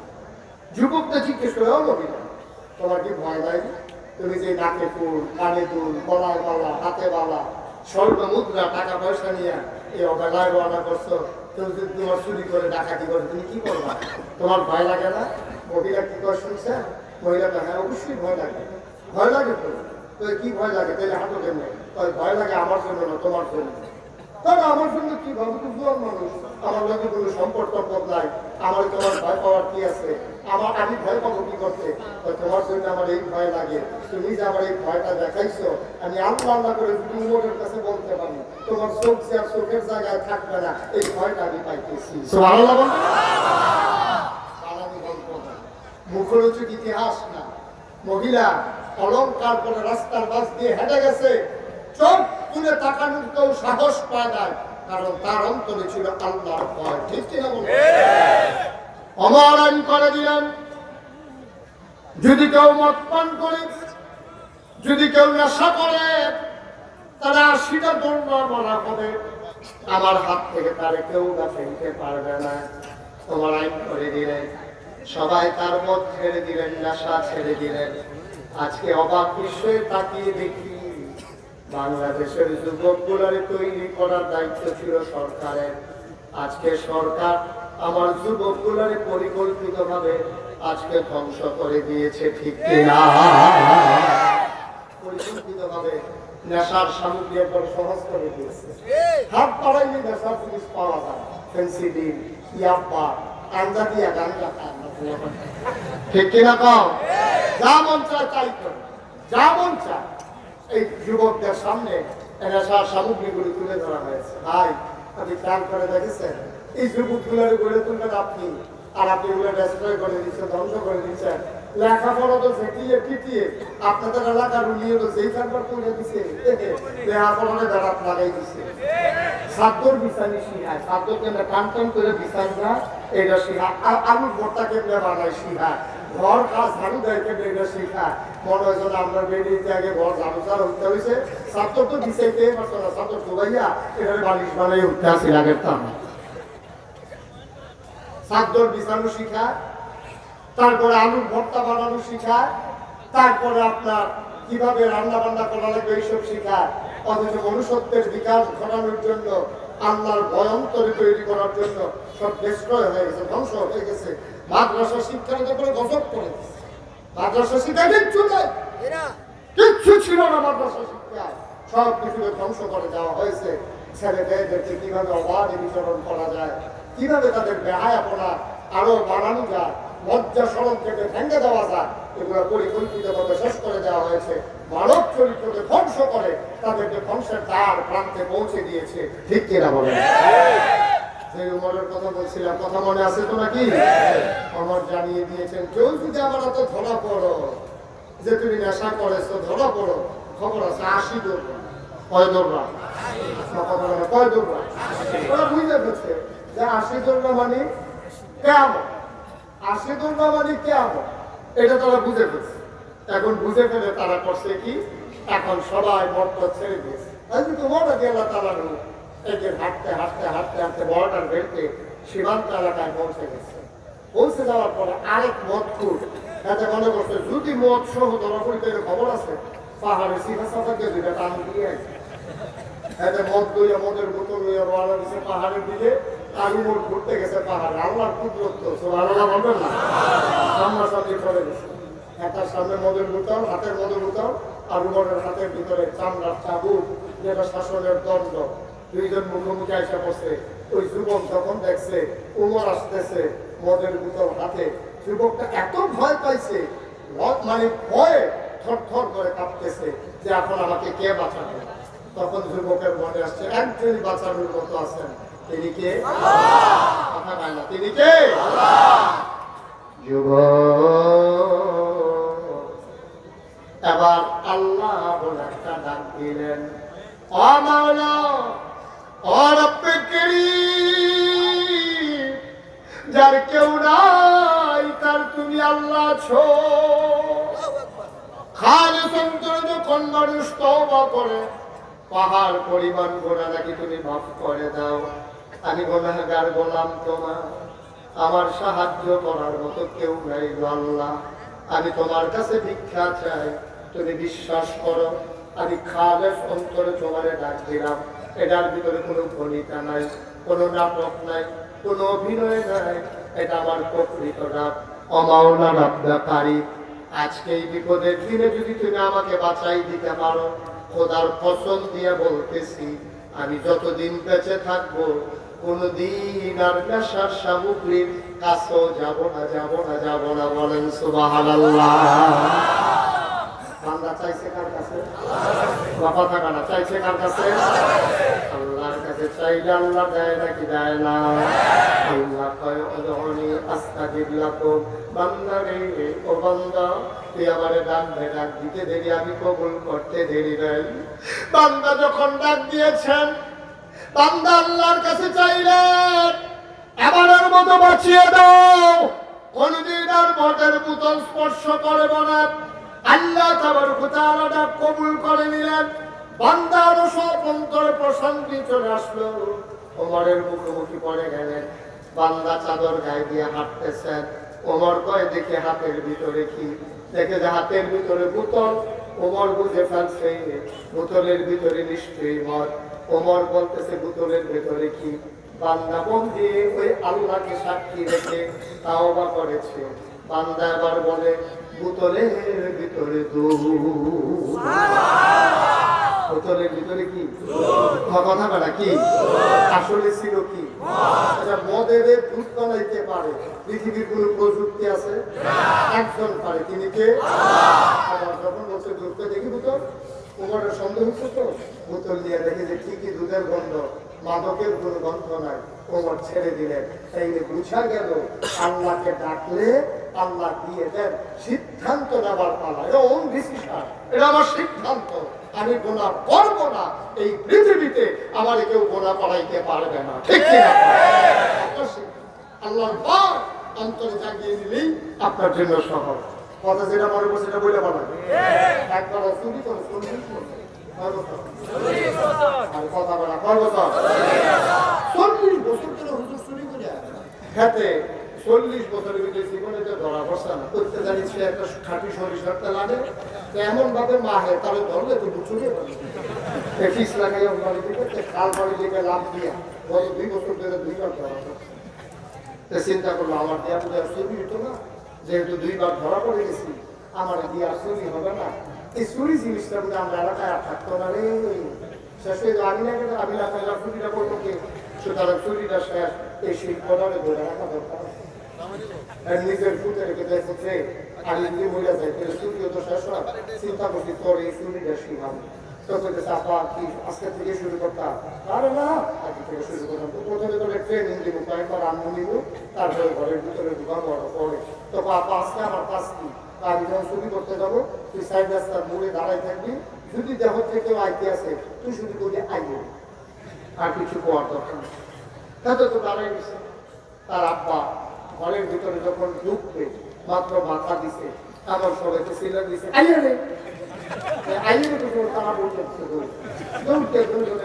যুবকটা জিজ্ঞেস করে, মহিলা তোমার কি ভয় নাই? তুমি যে নাকে ফুল, কানে দুল, গলায় মালা, হাতে মালা, স্বর্ণ মুদ্রা, টাকা পয়সা নিয়ে এই অবেলায় রওনা করছো, কেউ যদি তোমার চুরি করে ডাকাতি করে তুমি কি করবা? তোমার ভয় লাগে না? মহিলা কি করে শুনছে? মহিলাটা হ্যাঁ অবশ্যই ভয় লাগে। ভয় লাগে তো কি ভয় লাগে? তাহলে হাঁটো কেন? ভয় লাগে আমার জন্য না, তোমার জন্য। তাহলে আমার জন্য কি ভাবো? তো জোয়ান মানুষ, আমার লোকের কোনো সম্পর্ক নাই, আমার তোমার ভয় পাওয়ার কি আছে? আমি ভয় পাবো কি করতে? তোমার জন্য আমার এই ভয় লাগে। তুমি যে আমার এই ভয়টা দেখাইছো, আমি আল্লাহ করে যদি উমরের কাছে বলতে পারি তোমার চোখ যে আর চোখের জায়গায় থাকবে না, এই ভয়টা আমি পাইতেছি। মুখরোচক ইতিহাস না। মহিলা অলঙ্কার করে রাস্তার বাস দিয়ে হেঁটে গেছে, চোখ তুলে তাকানোর কেউ সাহস পায় না, কারণ তার অন্তরে ছিল আল্লাহর ভয়। ঠিক কিনা বলুন? অমর আইন করে দিলেন, যদি কেউ মদ পান করে, যদি কেউ নেশা করে, তারা 80টা দোলনা মারা হবে, আমার হাত থেকে তারে কেউ কাছে নিতে পারবে না। তোমার আইন করে দিলেন, সবাই তার মদ ছেড়ে দিলেন, নেশা ছেড়ে দিলেন। আজকে অবাক বিস্ময়ে তাকিয়ে দেখি বাংলাদেশের যুবকগুলোরে তৈরি করার দায়িত্ব ছিল সরকারের। আজকে সরকার আমার যুবকগুলোরে পরিকল্পিতভাবে আজকে ধ্বংস করে দিয়েছে, ঠিক কিনা? পরিকল্পিতভাবে নেশার সামগ্রী একবার সহজ করে দিয়েছে। হাত পাড়াইলে নেশার জিনিস পাওয়া যায়, ফেন্সিডিল, ইয়াব্বা, আঞ্জাদিয়া, গাঞ্জা, ঠিক কিনা? কম যা মন চায় তাই করে, যা মন চায়। এই যুবকদের সামনে নেশার সামগ্রীগুলি তুলে ধরা হয়েছে। ভাই, আপনি খেয়াল করে দেখেছেন এই যুবকগুলোর গড়ে তুলবেন আপনি, আর আপনি ওগুলো ডেস্ট্রয় করে দিচ্ছেন, ধ্বংস করে দিচ্ছেন। লেখাপড়া তো ফেটিয়ে পিটিয়ে আপনাদের এলাকার উলিয়ে তো যেই কারবার করে দিচ্ছে, লেখাপড়ারে বেড়াত লাগাই দিচ্ছে। সাদ্যর বিছানি শিহায়, সাদ্য কেমনে টান টান করে বিছানটা এটা শিখা, আলুর ভর্তা কেমনে বানায় শিখা, ঘর কাজ ঝাড়ু দেয় কেমনে এটা শিখা। মনে হয় যেন আমরা বেরিয়েছি আগে ঘর ঝাড়ু ঝাড়ু উঠতে হয়েছে, সাদ্যর তো বিছাইতে পারছো না, সাদ্যর ডুবাইয়া এখানে বালিশ বানাই উঠতে আসি লাগের তাম। সাদ্যর বিছানো শিখা, তারপরে আলুর ভর্তা বানানো শিখায়, তারপরে আপনার কিভাবে রান্না বান্না করা লাগবে এইসব শিখায়। অথচ মনুষ্যত্বের বিকাশ ঘটানোর জন্য, আল্লাহর ভয়ন্তরে তৈরি করার জন্য সব ডেস্ট্রয় হয়ে গেছে, ধ্বংস হয়ে গেছে। মাদ্রাসা শিক্ষার উপরে গজব করে দিচ্ছে। মাদ্রাসা শিক্ষা কিচ্ছু নাই, কিচ্ছু ছিল না মাদ্রাসা শিক্ষা, সব কিছুকে ধ্বংস করে দেওয়া হয়েছে। ছেলে মেয়েদেরকে কিভাবে অবাধে বিচরণ করা যায়, কিভাবে তাদের বেহায়াপনা আরো বাড়ানো যায়, লজ্জা সড়ক থেকে ভেঙে দেওয়া যায়, এগুলো পরিকল্পিতভাবে শেষ করে দেওয়া হয়েছে। মানব চরিত্রকে ধ্বংস করে তাদেরকে ধ্বংসের দ্বার প্রান্তে পৌঁছে দিয়েছে, ঠিক কিনা বলেন? যে উমরের কথা বলছিলাম, কথা মনে আছে তো নাকি? ওমর জানিয়ে দিয়েছেন, কেউ যদি আমার হাতে ধরা পড়ো যে তুমি নেশা করেছো, ধরা পড়ো, খবর আছে 80 দৌড়া। কয় দৌড়া? কয় দৌড়া? ওরা বুঝতে পেরেছে যে 80 দৌড়া মানে কেমন, 80 দৌড়া মানে কেমন, এটা তারা বুঝে ফেলছে। এখন বুঝে ফেলে তারা করছে কি, এখন সবাই মত ছেড়ে দিয়েছে। তোমার গেলা তারা এদের হাঁটতে হাঁটতে হাঁটতে হাঁটতে বর্ডার বেরতে সীমান্ত এলাকায় পৌঁছে গেছে। পৌঁছে যাওয়ার পরে আরেক মদখুর এতে মনে করছে যদি মদ সহ ধরা পড়িতে খবর আছে, পাহাড়ে সিফা সাফাকে দুইটা টান দিয়ে এতে মদ লইয়া, মদের বোতল লইয়া রওনা দিচ্ছে পাহাড়ের দিকে। আলু মোট ঘুরতে গেছে পাহাড়ে, আল্লাহর কুদরত সুবহানাল্লাহ বলবেন না, সামনাসামনি করে গেছে। একটার সামনে মদের বোতল, হাতের মদের বোতল, আর উমরের হাতের ভিতরে চামড়ার চাবুক, যেটা শাসনের দণ্ড। দুইজন মুখোমুখি আইসা বসে। ওই যুবক যখন দেখছে উমর আসতেছে মদের বোতল হাতে, যুবকটা এত ভয় পাইছে, মানে ভয়ে থরথর করে কাঁপতেছে যে এখন আমাকে কে বাঁচাবে। তখন যুবকের মনে আসছে একজনই বাঁচানোর মতো আছেন, তিনি কে? কথা পায় না, তিনি কে? এবার আল্লাহ বলে একটা ডাক দিলেন, ও মাওলা, ও রব্বে কারীম, যার কেউ নাই তার তুমি আল্লাহ ছো। খালিস অন্তরে যখন মানুষ তওবা করে, পাহাড় পরিমাণ গোনা নাকি তুমি মাফ করে দাও। আমি গুনাহগার গোলাম তোমার, আমার সাহায্য করার মতো কেউ নাই গো আল্লাহ। আমি তোমার কাছে ভিক্ষা চাই, তুমি বিশ্বাস করো আমি খালেস অন্তরে তোমারে ডাক দিলাম। এটার ভিতরে কোনো ভনিতা নাই, কোনো নাটক নাই, কোনো অভিনয় নাই, এটা আমার প্রকৃত ডাক। ও মাওলা রব্বে কারীম, আজকে এই বিপদের দিনে যদি তুমি আমাকে বাঁচাই দিতে পারো, খোদার কসম দিয়ে বলতেছি আমি যতদিন বেঁচে থাকবো কোনদিন আর নেশার সামগ্রীর কাছেও যাব না, যাব না, যাব না। বলেন সুবহানাল্লাহ। বান্দা চাইছে কার কাছে? কথা থাকা না, চাইছে কার কাছে? আল্লাহর কাছে চাইলে আল্লাহ দেয় নাকি দেয় না? আল্লাহ কয় উদউনি আস্তাজিব লাকুম, বান্দা রে, ও বান্দা তুই আমারে ডাক দে, ডাক দিতে দেরি, আমি কবুল করতে দেরি নাই। বান্দা যখন ডাক দিয়েছেন, বান্দা আল্লাহর কাছে চাইলেন এবারের মতো বাঁচিয়ে দাও, কোনদিন আর মদের বোতল স্পর্শ করব না। আল্লাহ তাবারক ওয়া তাআলা কবুল করে নিলেন। বান্দার সব অন্তরে প্রশান্তি চলে আসলো। ওমরের মুখোমুখি পড়ে গেলেন। বান্দা চাদর গায়ে দিয়ে হাঁটতেছেন। ওমর কয় দেখে হাতের ভিতরে কি? দেখে যে হাতের ভিতরে বোতল। ওমর বুঝে ফেলছে বোতলের ভিতরে নিশ্চয়ই মদ। ওমর বলতেছে বোতলের ভিতরে কি? বান্দা মন দিয়ে ওই আল্লাহকে সাক্ষী রেখে তাওবা করেছে। বান্দা এবার বলে বোতলের ভিতরে দুধ। বোতলের ভিতরে কি কথা বলা কি? আসলে ছিল কি? আচ্ছা, মদের দুধ বানাইতে পারে পৃথিবীর কোন প্রযুক্তি আছে? একজন পারে, তিনি কে? আবার যখন বলছে দুধকে দেখি বোতল, ওমরের সন্দেহ হচ্ছে তো বোতল দিয়ে দেখে যে ঠিকই দুধের গন্ধ, মাদকের কোনো গন্ধ নাই। ওমর ছেড়ে দিলেন। এই বুঝা গেল আল্লাহকে ডাকলে আল্লাহ দিয়ে দেন। সিদ্ধান্ত নেবার পালা, এটা ওন ডিসিশন, এটা আমার সিদ্ধান্ত। আমি গোনা করব না। এই পৃথিবীতে আমার কেউ গোনা করাইতে পারবে না, ঠিক কিনা? আল্লাহর ভয় অন্তরে জাগিয়ে দিলেই আপনার জন্য সহজ। কথা যেটা মনে করছে সেটা বলে বলা একবার চুরি করে কথা বলা করবো তো 40 বছর ধরে হুজুর চুরি করে খেতে 40 বছরের ভিতরে জীবনে যে ধরা বসা না করতে জানিয়েছিল একটা খাঁটি সরিষাটা লাগে এমন ভাবে মাহে তাহলে ধরলে তো চুরি ফিস লাগাই বাড়ি থেকে খাল বাড়ি থেকে লাভ দিয়া গত 2 বছর ধরে 2 বার ধরা চিন্তা করলো আমার দিয়া বুঝে চুরি হতো না, যেহেতু 2 বার ধরা পড়ে গেছি আমার দিয়া চুরি হবে না। এই চুরি জিনিসটা বুঝে আমরা এলাকায় আর থাকতো না রে। শেষ হয়ে আমি না কিন্তু আমি না করলাম চুরিটা করবো কে? সুতরাং চুরিটা শেষ। এই শিল্পটারে ধরে রাখা দরকার। নিজের ফুটে রেখে দেখছে আর যদি মরে যায় তাহলে চুরিও তো শেষ হয়। চিন্তা করছি তোর এই চুরিটা শিখাবো তখন চাপা কি আজকে থেকে শুরু করতাম? আরে না, আজকে থেকে শুরু করতাম। তো প্রথমে তোর ট্রেনিং দিব, কয়েকবার রান্না নিব, তারপরে ঘরের ভিতরে ঢুকান বড় পরে তো আপা আজকে আমার কাজ কি? আমি যখন চুরি করতে যাবো তুই সাইড রাস্তার মোড়ে দাঁড়াই থাকবি। যদি দেহ থেকে কেউ আইতে আসে তুই শুধু বলি আইবে, আর কিছু কোয়ার দরকার নেই। এত তো দাঁড়াই গেছে। তার আব্বা ঘরের ভিতরে যখন ঢুকবে মাত্র মাথা দিছে, আমার সবাইকে সিলার দিছে আইয়া রে আইয়া তো তারা বলছে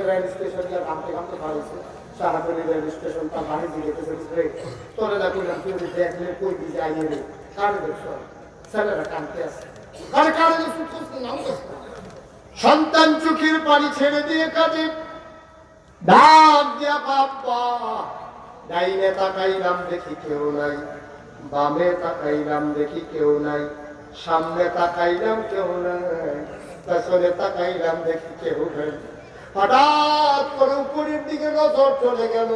রেল স্টেশন দিয়ে ঘামতে ঘামতে পারেছে। সারাপুরি রেল স্টেশন তার বাড়ি দিয়ে গেছে তোরে না করলাম তুই দেখলে কই দিছে আইয়া রে কারে দেখছ ছেলেরা কানতে আসে। আরে কারে সন্তান চোখের পানি ছেড়ে দিয়ে কাজে ডাক দিয়া বাবা ডাইনে তাকাইলাম দেখি কেউ নাই, বামে তাকাইলাম দেখি কেউ নাই, সামনে তাকাইলাম কেউ নাই, পেছনে তাকাইলাম দেখি কেউ নাই। হঠাৎ করে উপরের দিকে নজর চলে গেল।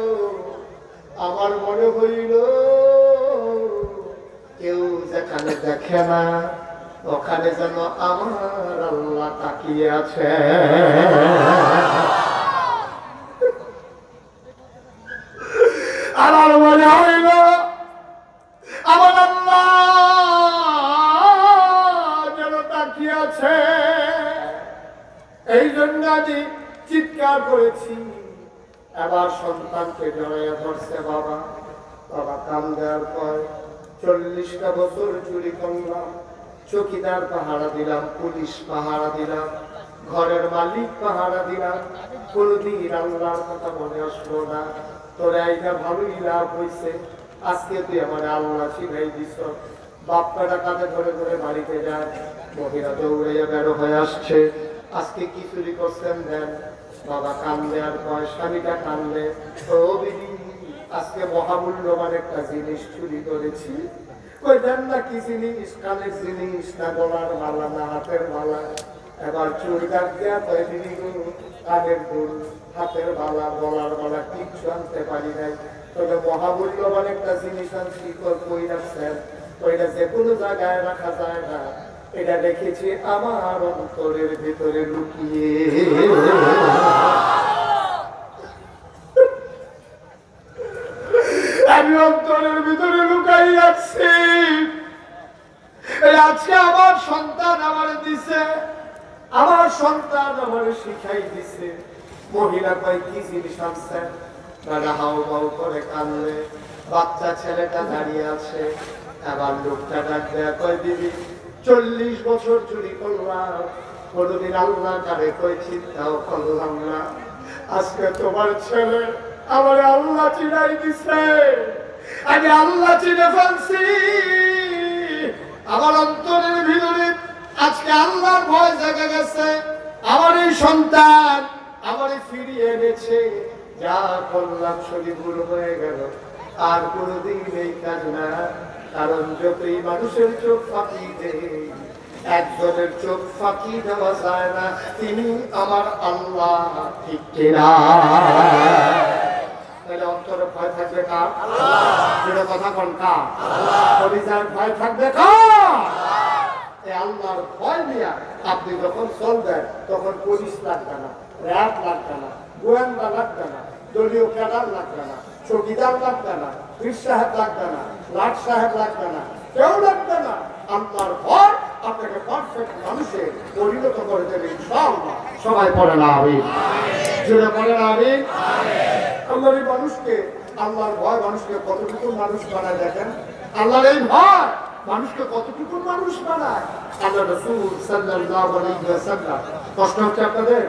আমার মনে হইল কেউ যেখানে দেখে না ওখানে যেন আমার আল্লাহ তাকিয়ে আছে। আমার মনে হইল আমার আল্লাহ যেন তাকিয়ে আছে। এই জন্য আমি চিৎকার করেছি। এবার সন্তানকে জড়াইয়া ধরছে বাবা। বাবা কান দেওয়ার পর 40টা বছর চুরি করলাম, চৌকিদার পাহারা দিলাম, পুলিশ পাহারা দিলাম, ঘরের মালিক পাহারা দিলাম, কোনদিন আল্লাহর কথা মনে আসলো না। তোরা এইটা ভালোই লাভ হয়েছে, আজকে তুই আমার আল্লাহ শিখাই দিস। বাপ্পাটা কাঁধে ধরে ধরে বাড়িতে যায়, মহিলা দৌড়াইয়া বেরো হয়ে আসছে। আজকে কি চুরি করছেন দেন। বাবা কান্দে আর কয়, স্বামীটা কান্দে, ও দিদি আজকে মহামূল্যবান একটা জিনিস চুরি করেছি। ওই দেন না কি জিনিস, কানের জিনিস না গলার মালা না হাতের মালা। এবার চুরি ডাক দেয়া কয় দিদি কানের দুল হাতের মালা গলার মালা কিচ্ছু আনতে পারি নাই, তবে মহামূল্যবান একটা জিনিস আনছি। কই রাখছেন? ওইটা যে কোনো জায়গায় রাখা যায় না, এটা রেখেছি আমার অন্তরের ভিতরে লুকিয়ে। আমি অন্তরের ভিতরে লুকাই রাখছি। আজকে আমার সন্তান আমার দিছে, আমার সন্তান আমার শিখাই দিছে। মহিলা কয় কি জিনিস আনছেন? দাদা হাও হাও করে কানলে। বাচ্চা ছেলেটা দাঁড়িয়ে আছে। আবার লোকটা ডাক দেয়া কয় দিদি 40 বছর চুরি করলাম, কোনদিন আল্লাহ কারে কই চিন্তাও করলাম না, আজকে তোমার ছেলে আমার আল্লাহ চিনাই দিছে, আমি আল্লাহ চিনে ফেলছি, আমার অন্তরের ভিতরে আজকে আল্লাহর ভয় জেগে গেছে, আমার এই সন্তান আমারে ফিরিয়ে এনেছে, যা করলাম সবই ভুল হয়ে গেল, আর কোনোদিন এই কাজ না, কারণ যতই মানুষের চোখ ফাঁকি দেয় একজনের চোখ ফাঁকি দেওয়া যায় না, তিনি আমার আল্লাহ, ঠিক কিনা? তাহলে অন্তরে ভয় থাকবে কার? আল্লাহ। কথা কোন কার? আল্লাহ। পরিচয় ভয় থাকবে কার? এই আল্লাহর ভয় নিয়ে আপনি যখন চলবেন তখন পুলিশ লাগবে না, র্যাব লাগবে না, গোয়েন্দা লাগবে না, দলীয় ক্যাডার লাগবে না, চৌকিদার লাগবে না, পীর সাহেব লাগবে না, লাট সাহেব লাগবে না, কেউ লাগবে না। আল্লাহর ভয় আপনাকে পারফেক্ট মানুষে পরিণত করে দেবে ইনশাআল্লাহ। সবাই পড়ে না আমিন, জুড়ে পড়ে না আমিন। আল্লাহর এই মানুষকে, আল্লাহর ভয় মানুষকে কতটুকু মানুষ বানায় দেখেন, আল্লাহর এই ভয় মানুষকে কতটুকু মানুষ বানায়। আল্লাহ রাসূল সাল্লাল্লাহু আলাইহি ওয়াসাল্লাম, কষ্ট হচ্ছে আপনাদের?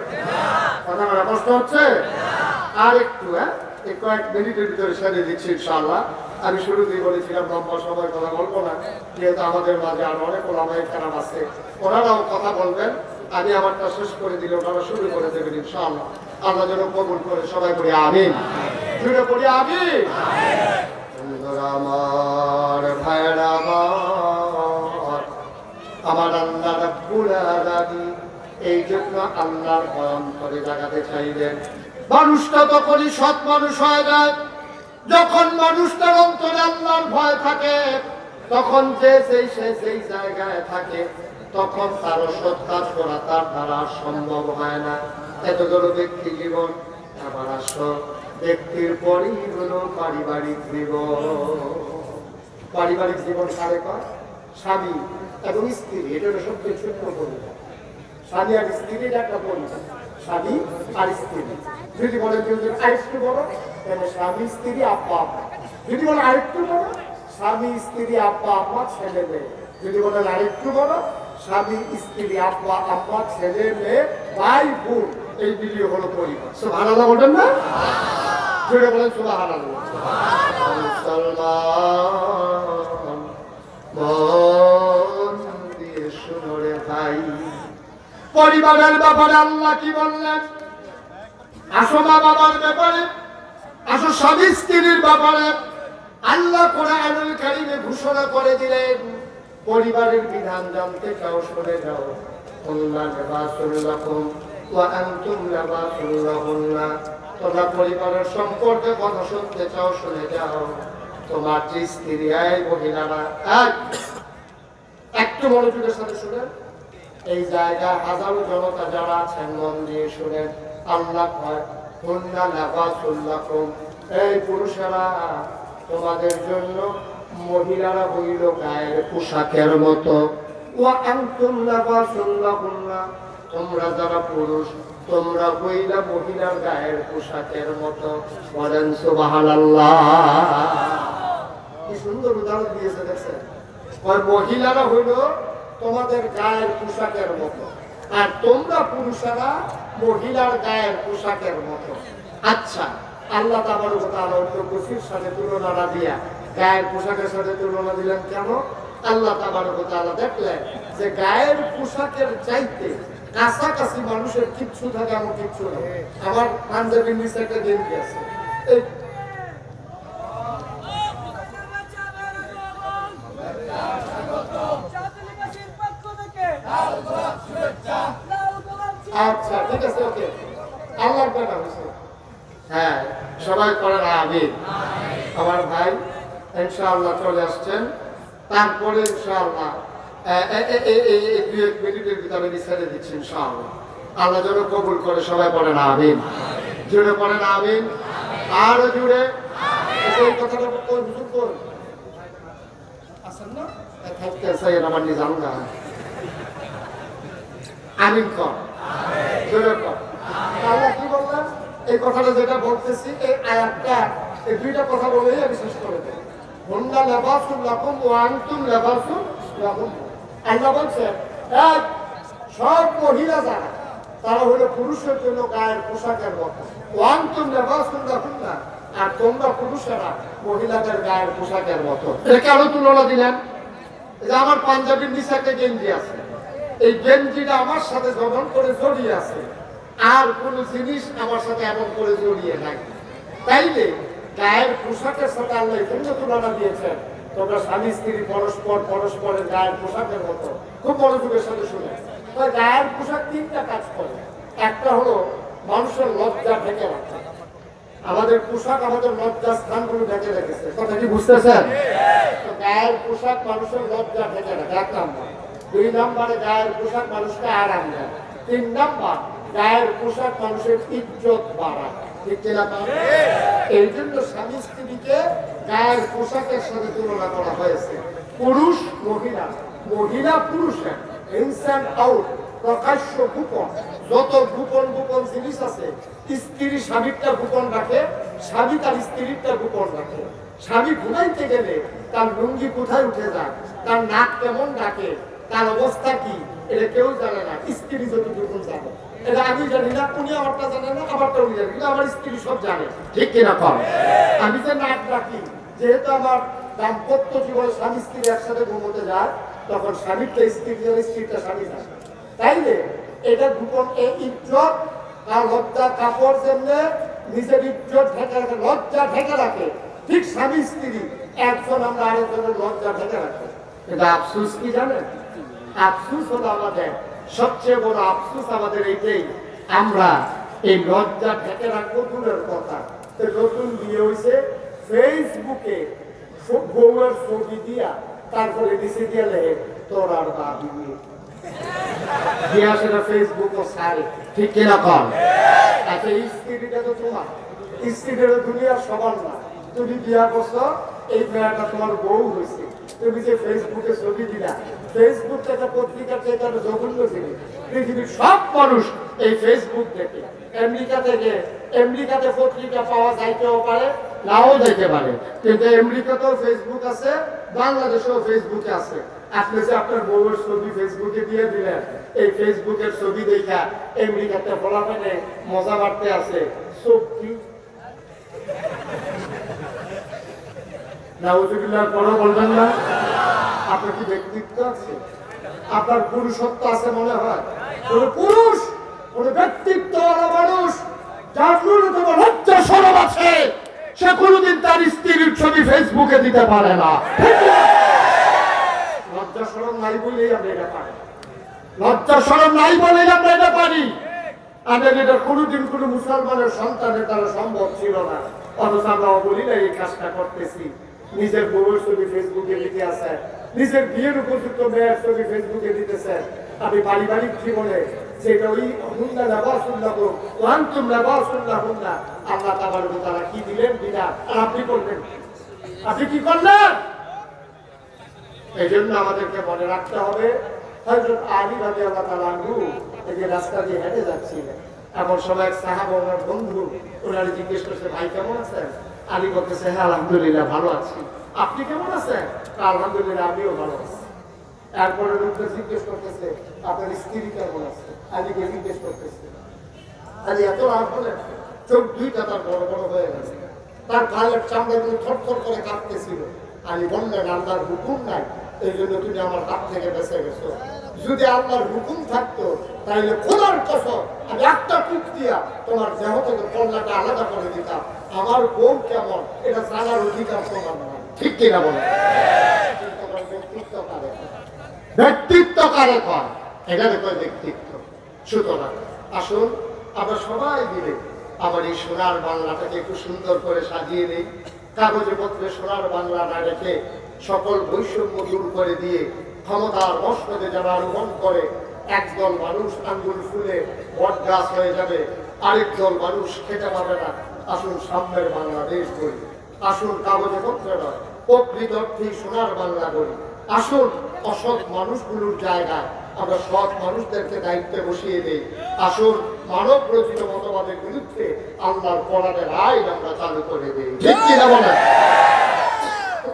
কথা বলা কষ্ট হচ্ছে? আর একটু এই কয়েক মিনিটের ভিতরে সেরে দিচ্ছি ইনশাআল্লাহ। আমি শুরুতেই বলেছিলাম লম্বা সময় কথা বলবো না, যেহেতু আমাদের মাঝে আরো অনেক ওলামায়ে কেরাম আছে, ওনারাও কথা বলবেন, আমি আমারটা শেষ করে দিলে ওনারা শুরু করে দেবেন ইনশাআল্লাহ। আল্লাহ যেন কবুল করে, সবাই বলি আমিন, জুড়ে পড়ি আমিন। আমার ভাইরা আমার আল্লাহ রাব্বুল আলামিন এই জন্য আল্লাহর ভয় অন্তরে জাগাতে চাইলেন। মানুষটা তখনই সৎ মানুষ হয়ে যায় যখন মানুষটার অন্তরে আল্লাহর ভয় থাকে, তখন যে সেই জায়গায় থাকে তখন তার সৎ কাজ করা তার দ্বারা সম্ভব হয় না। এতগুলো ব্যক্তি জীবন, আবার আসো ব্যক্তির পরই হলো পারিবারিক জীবন। পারিবারিক জীবন কারে কয়? স্বামী এবং স্ত্রী, এটা হলো সবচেয়ে ছোট্ট পরিবার। স্বামী আর স্ত্রীর একটা পরিবার, স্বামী আর স্ত্রী। যদি বলেন কেউ যদি আরেকটু বড়, তাহলে স্বামী স্ত্রী আব্বা আব্বা। যদি বলেন আরেকটু বড়, স্বামী স্ত্রী আব্বা আব্বা ছেলে মেয়ে। যদি বলেন আরেকটু বড়, স্বামী স্ত্রী আব্বা আব্বা ছেলে মেয়ে ভাই বোন। এই ভিডিও হলো পরিবার। সুবহানাল্লাহ বলেন না? জোরে বলেন সুবহানাল্লাহ। মুসলমান মন দিয়ে শুনো রে ভাই, পরিবারের ব্যাপারে আল্লাহ কি বললেন? আসো মা বাবার ব্যাপারে, আসো স্বামী স্ত্রীর ব্যাপারে আল্লাহ কোরআনুল কারীমে ঘোষণা করে দিলেন। পরিবারের বিধান জানতে চাও, শুনে যাও। কুল্লা লিবাসুল লাকুম ওয়া আনতুম লিবাসুল লাহুন্না। তোমরা পরিবারের সম্পর্কে কথা শুনতে চাও, শুনে যাও। তোমার যে স্ত্রী, এই মহিলারা একটু মনোযোগের সাথে শুনেন। এই জায়গায় হাজারো জনতা যারা আছেন মন দিয়ে শুনেন। আল্লাহ কয় কুল্লা লিবাসুল লাকুম, এই পুরুষেরা তোমাদের জন্য মহিলারা হইল গায়ের পোশাকের মতো। ওয়া আনতুম লিবাসুল লাহুন্না, তোমরা যারা পুরুষ তোমরা হইলা মহিলার গায়ের পোশাকের মতো। বলেন সুবহানাল্লাহ। কি সুন্দর উদাহরণ দিয়েছে দেখছেন। ওই মহিলারা হইল তোমাদের গায়ের পোশাকের মতো, আর তোমরা পুরুষেরা মহিলার গায়ের পোশাকের মতো। আচ্ছা, আল্লাহ তাবারক ওয়া তাআলা অন্য কিছুর সাথে তুলনা না দিয়া গায়ের পোশাকের সাথে তুলনা দিলেন কেন? আল্লাহ তাবারক ওয়া তাআলা দেখলেন যে গায়ের পোশাকের চাইতে কাছাকাছি মানুষের কিচ্ছু থাকে এমন কিচ্ছু নেই। আমার পাঞ্জাবির নিচে একটা গেঞ্জি আছে, আচ্ছা ঠিক আছে, ওকে, আল্লাহর কথা হয়েছে। হ্যাঁ, সবাই করেন আমিন। আমার ভাই ইনশাআল্লাহ চলে আসছেন, তারপরে ইনশাআল্লাহ দুই এক মিনিটের ভিতরে ছেড়ে দিচ্ছি ইনশাআল্লাহ। আল্লাহ যেন কবুল করে, সবাই পড়েন আমিন, জুড়ে পড়েন আমিন, আরো জুড়ে। এই কথাটা কোন হুজুর কোন আছেন না? থাকতে চাই আমার নিজাম না, আমিন কর, জুড়ে কর। আল্লাহ কি বললেন? এই কথাটা যেটা বলতেছি, এই আয়াতটা, এই দুইটা কথা বলেই আমি শেষ করে দেব। হুন্না লিবাসুন লাকুম ওয়া আনতুম লিবাসুন লাহুম। আল্লাহ বলছেন এক সব মহিলা যারা তারা হলো পুরুষের জন্য গায়ের পোশাকের মতো, ওয়া আনতুম লিবাসুন লাহুম, আর তোমরা পুরুষেরা মহিলাদের গায়ের পোশাকের মতো। এটা কেন তুলনা দিলেন? যে আমার পাঞ্জাবির নিচে একটা গেঞ্জি আছে, এই গেঞ্জিটা আমার সাথে যেমন করে জড়িয়ে আছে, আর কোন জিনিস আমার সাথে এমন করে জড়িয়ে নাই। তাইলে গায়ের পোশাকের সাথে আল্লাহ এজন্য তুলনা দিয়েছেন, তোমরা স্বামী স্ত্রী পরস্পরের গায়ের পোশাকের মতো। খুব মনোযোগের সাথে শুনে, গায়ের পোশাক তিনটা কাজ করে। একটা হলো মানুষের লজ্জা ঢেকে রাখা। আমাদের পোশাক আমাদের লজ্জা স্থানগুলো ঢেকে রেখেছে, কথা কি বুঝতেছেন? গায়ের পোশাক মানুষের লজ্জা ঢেকে রাখে, এক নাম্বার। দুই নম্বরে গায়ের পোশাক মানুষকে আরাম দেয়। তিন নাম্বার, গায়ের পোশাক মানুষের ইজ্জত বাড়ায়। ঠিক কিনা? এই জন্য স্বামী স্ত্রীকে গায়ের পোশাকের সাথে তুলনা করা হয়েছে। পুরুষ মহিলা, মহিলা পুরুষের ইনস্যান্ট আউট, প্রকাশ্য গোপন, যত গোপন গোপন জিনিস আছে, স্ত্রী স্বামীরটা গোপন রাখে, স্বামী তার স্ত্রীরটা গোপন রাখে। স্বামী ঘুমাইতে গেলে তার লুঙ্গি কোথায় উঠে যায়, তার নাক কেমন ডাকে, তার অবস্থা কি, এটা কেউ জানে না, স্ত্রী যতটুকু জানে। এটা আমি জানি না, উনি আমারটা জানে না, আমারটা উনি জানে, কিন্তু আমার স্ত্রী সব জানে। ঠিক কিনা কম? আমি যে নাক ডাকি, যেহেতু আমার দাম্পত্য জীবনে স্বামী স্ত্রী একসাথে ঘুমোতে যায়, তখন স্বামীরটা স্ত্রী জানে, স্ত্রীটা স্বামী জানে। তাইলে এটা গোপন, এই ইজ্জত আর লজ্জা কাপড় যেমনে নিজের ইজ্জত ঢেকে রাখে, লজ্জা ঢেকে রাখে, ঠিক স্বামী স্ত্রী একজন আমরা আরেকজনের লজ্জা ঢেকে রাখে। এটা আফসোস কি জানেন? আফসোস হলো আমাদের সবচেয়ে বড় আফসোস আমাদের এইটাই, আমরা এই লজ্জা ঢেকে রাখবো দূরের কথা। নতুন বিয়ে হয়েছে, ফেসবুকে বউয়ের ছবি দিয়া তারপরে নিচে গেলে তোর আর বাবি দিয়া, সেটা ফেসবুক ও সারে। ঠিক কিনা কর? আচ্ছা, স্ত্রীটা তো তোমার, স্ত্রীটা দুনিয়ার সবার না। তুমি বিয়া করছো, এই মেয়েটা তোমার বউ হয়েছে, তুমি যে ফেসবুকে ছবি দিলা, ফেসবুক থেকে পত্রিকা থেকে জঘন্য জিনিস। পৃথিবীর সব মানুষ এই ফেসবুক দেখে। আমেরিকাতে পত্রিকা পাওয়া যাইতেও পারে, নাও যেতে পারে, কিন্তু আমেরিকাতেও ফেসবুক আছে, বাংলাদেশেও ফেসবুকে আছে। আপনি যে আপনার বউয়ের ছবি ফেসবুকে দিয়ে দিলেন, এই ফেসবুকের ছবি দেখা আমেরিকাতে ফলাফেনে মজা বাড়তে আছে। সত্যি নাউজুবিল্লাহর পরও বলবেন না? আপনার কি ব্যক্তিত্ব আছে? আপনার পুরুষত্ব আছে মনে হয়? কোন পুরুষ, কোন ব্যক্তিত্বওয়ালা মানুষ যার ন্যূনতম লজ্জা শরম আছে, সে কোনোদিন তার স্ত্রীর ছবি ফেসবুকে দিতে পারে না। লজ্জা শরম নাই বলেই আমরা এটা পারি, লজ্জা শরম নাই বলেই আমরা এটা পারি। আমাদের এটা কোনোদিন কোনো মুসলমানের সন্তানের দ্বারা সম্ভব ছিল না, অথচ আমরা বলি না এই কাজটা করতেছি। নিজের বউয়ের ছবি ফেসবুকে দিতে আছে, নিজের বিয়ের উপযুক্ত মেয়ের ছবি ফেসবুকে দিতেছে। আমি পারিবারিক জীবনে যেটা ওই হুন্না লাবাসুল্লাহ ওয়ান্তুম লাবাসুল্লাহুন্না, আল্লাহ তাবারক ওয়া তাআলা কি দিলেন বিনা, আর আপনি করবেন, আপনি কি করলেন? এই জন্য আমাদেরকে মনে রাখতে হবে, হযরত আলী রাদিয়াল্লাহু তাআলা আনহু এই যে রাস্তা দিয়ে হেঁটে যাচ্ছিলেন, এমন সময় এক সাহাবা ওনার বন্ধু ওনারে জিজ্ঞেস করছে, ভাই কেমন আছেন? আলী বলতেছে, হ্যাঁ আলহামদুলিল্লাহ ভালো আছি। আপনি কেমন আছেন? আলহামদুলিল্লাহ আমিও ভালো আছি। এরপরে লোকটা জিজ্ঞেস করতেছে, আপনার স্ত্রী কেমন আছে? আলীকে জিজ্ঞেস করতেছে। আলী এত রাগ হলেন, চোখ দুইটা তার বড় বড় হয়ে গেছে, তার গালের চামড়াগুলো থরথর করে কাঁপতেছিল। আলী বললেন, আল্লাহর হুকুম নাই, এই জন্য তুমি আমার হাত থেকে বেঁচে গেছো। যদি আল্লাহর হুকুম থাকতো তাহলে খোদার কসম আমি একটা টুক দিয়া তোমার দেহ থেকে কল্যাণটা আলাদা করে দিতাম। আমার বউ কেমন এটা জানার অধিকার তোমার নয়। ঠিক কিনা বলো? তোমার ব্যক্তিত্ব কারে কয়, এটা দেখো ব্যক্তিত্ব। সুতরাং আসুন আমরা সবাই মিলে আমার এই সোনার বাংলাটাকে একটু সুন্দর করে সাজিয়ে নেই। কাগজে পত্রে সোনার বাংলা না রেখে সকল বৈষম্য দূর করে দিয়ে ক্ষমতার মসনদে যারা আরোহণ করে, একদল মানুষ আঙ্গুল ফুলে বট গাছ হয়ে যাবে, আরেক দল মানুষ খেতে পাবে না। আসুন সামনের বাংলাদেশ গড়ি, আসুন কাগজে পত্রে নয় প্রকৃত অর্থেই সোনার বাংলা গড়ি। আসুন অসৎ মানুষগুলোর জায়গায় আমরা সৎ মানুষদেরকে দায়িত্বে বসিয়ে দেই। আসুন মানব রচিত মতবাদের বিরুদ্ধে আল্লাহর কোরআনের আইন আমরা চালু করে দেই। ঠিক কিনা বলেন?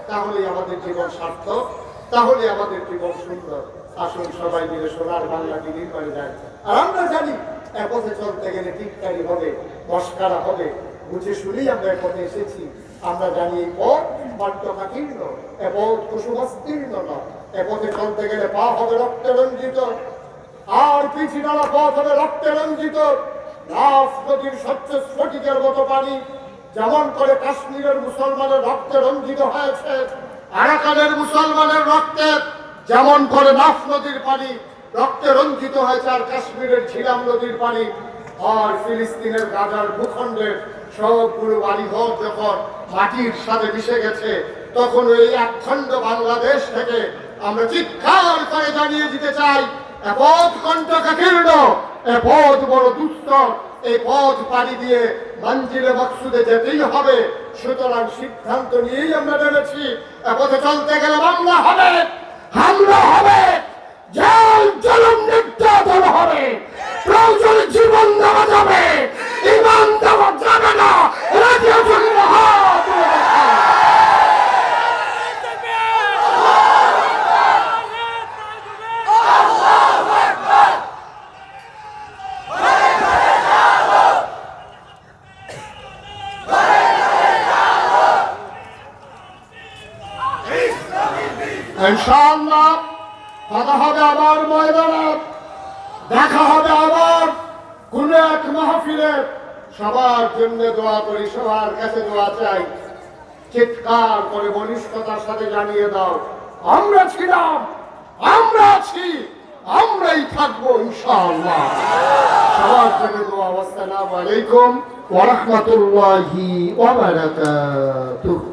তাহলে আমাদের জীবন সার্থক, তাহলে আমাদের জীবন সুন্দর। আসুন সবাই মিলে সোনার বাংলাটি নির্মাণে যায়। আর আমরা জানি এ পথে চলতে গেলে টিটকারি হবে, মস্কারা হবে, বুঝে শুনেই আমরা এ পথে এসেছি। আমরা জানি এই পথ বাট্যকাকীর্ণ, এ পথ কুসুমস্তীর্ণ নয়। এ পথে চলতে গেলে পা হবে রক্তে রঞ্জিত, আর পিছি নালা পথ হবে রক্তে রঞ্জিত। লাফ নদীর স্বচ্ছ স্ফটিকের মতো পানি যেমন করে কাশ্মীরের মুসলমানের রক্তে রঞ্জিত হয়েছে, আরাকানের মুসলমানের রক্তে যেমন করে নাফ নদীর পানি রক্তে রঞ্জিত হয়েছে, আর কাশ্মীরের ঝিলাম নদীর পানি, আর ফিলিস্তিনের গাজার ভূখণ্ডের সবগুলো বাড়িঘর যখন মাটির সাথে মিশে গেছে, তখন ওই একখণ্ড বাংলাদেশ থেকে আমরা চিৎকার করে জানিয়ে দিতে চাই, এ পথ কণ্টকাকীর্ণ, এ পথ বড় দুস্তর, এই পথ পাড়ি দিয়ে মঞ্জিলে মকসুদে যেতেই হবে। সুতরাং সিদ্ধান্ত নিয়েই আমরা নেমেছি, এ পথে চলতে গেলে বাংলা হবে, হামলা হবে, জেল জুলুম নির্যাতন হবে, প্রয়োজনে জীবন দেওয়া যাবে, ঈমান দেওয়া যাবে না। রাজিয়া জন্য হাত তুলে দেখান। ইনশাআল্লাহ কথা হবে আবার ময়দানে, দেখা হবে আবার কোন এক মাহফিলে। সবার জন্য দোয়া করি, সবার কাছে দোয়া চাই। চিৎকার করে বলিষ্ঠতার সাথে জানিয়ে দাও, আমরা ছিলাম, আমরা আছি, আমরাই থাকবো ইনশাআল্লাহ। সবার জন্য দোয়া। আসসালামু আলাইকুম ওয়া রাহমাতুল্লাহি ওয়া বারাকাতুহু।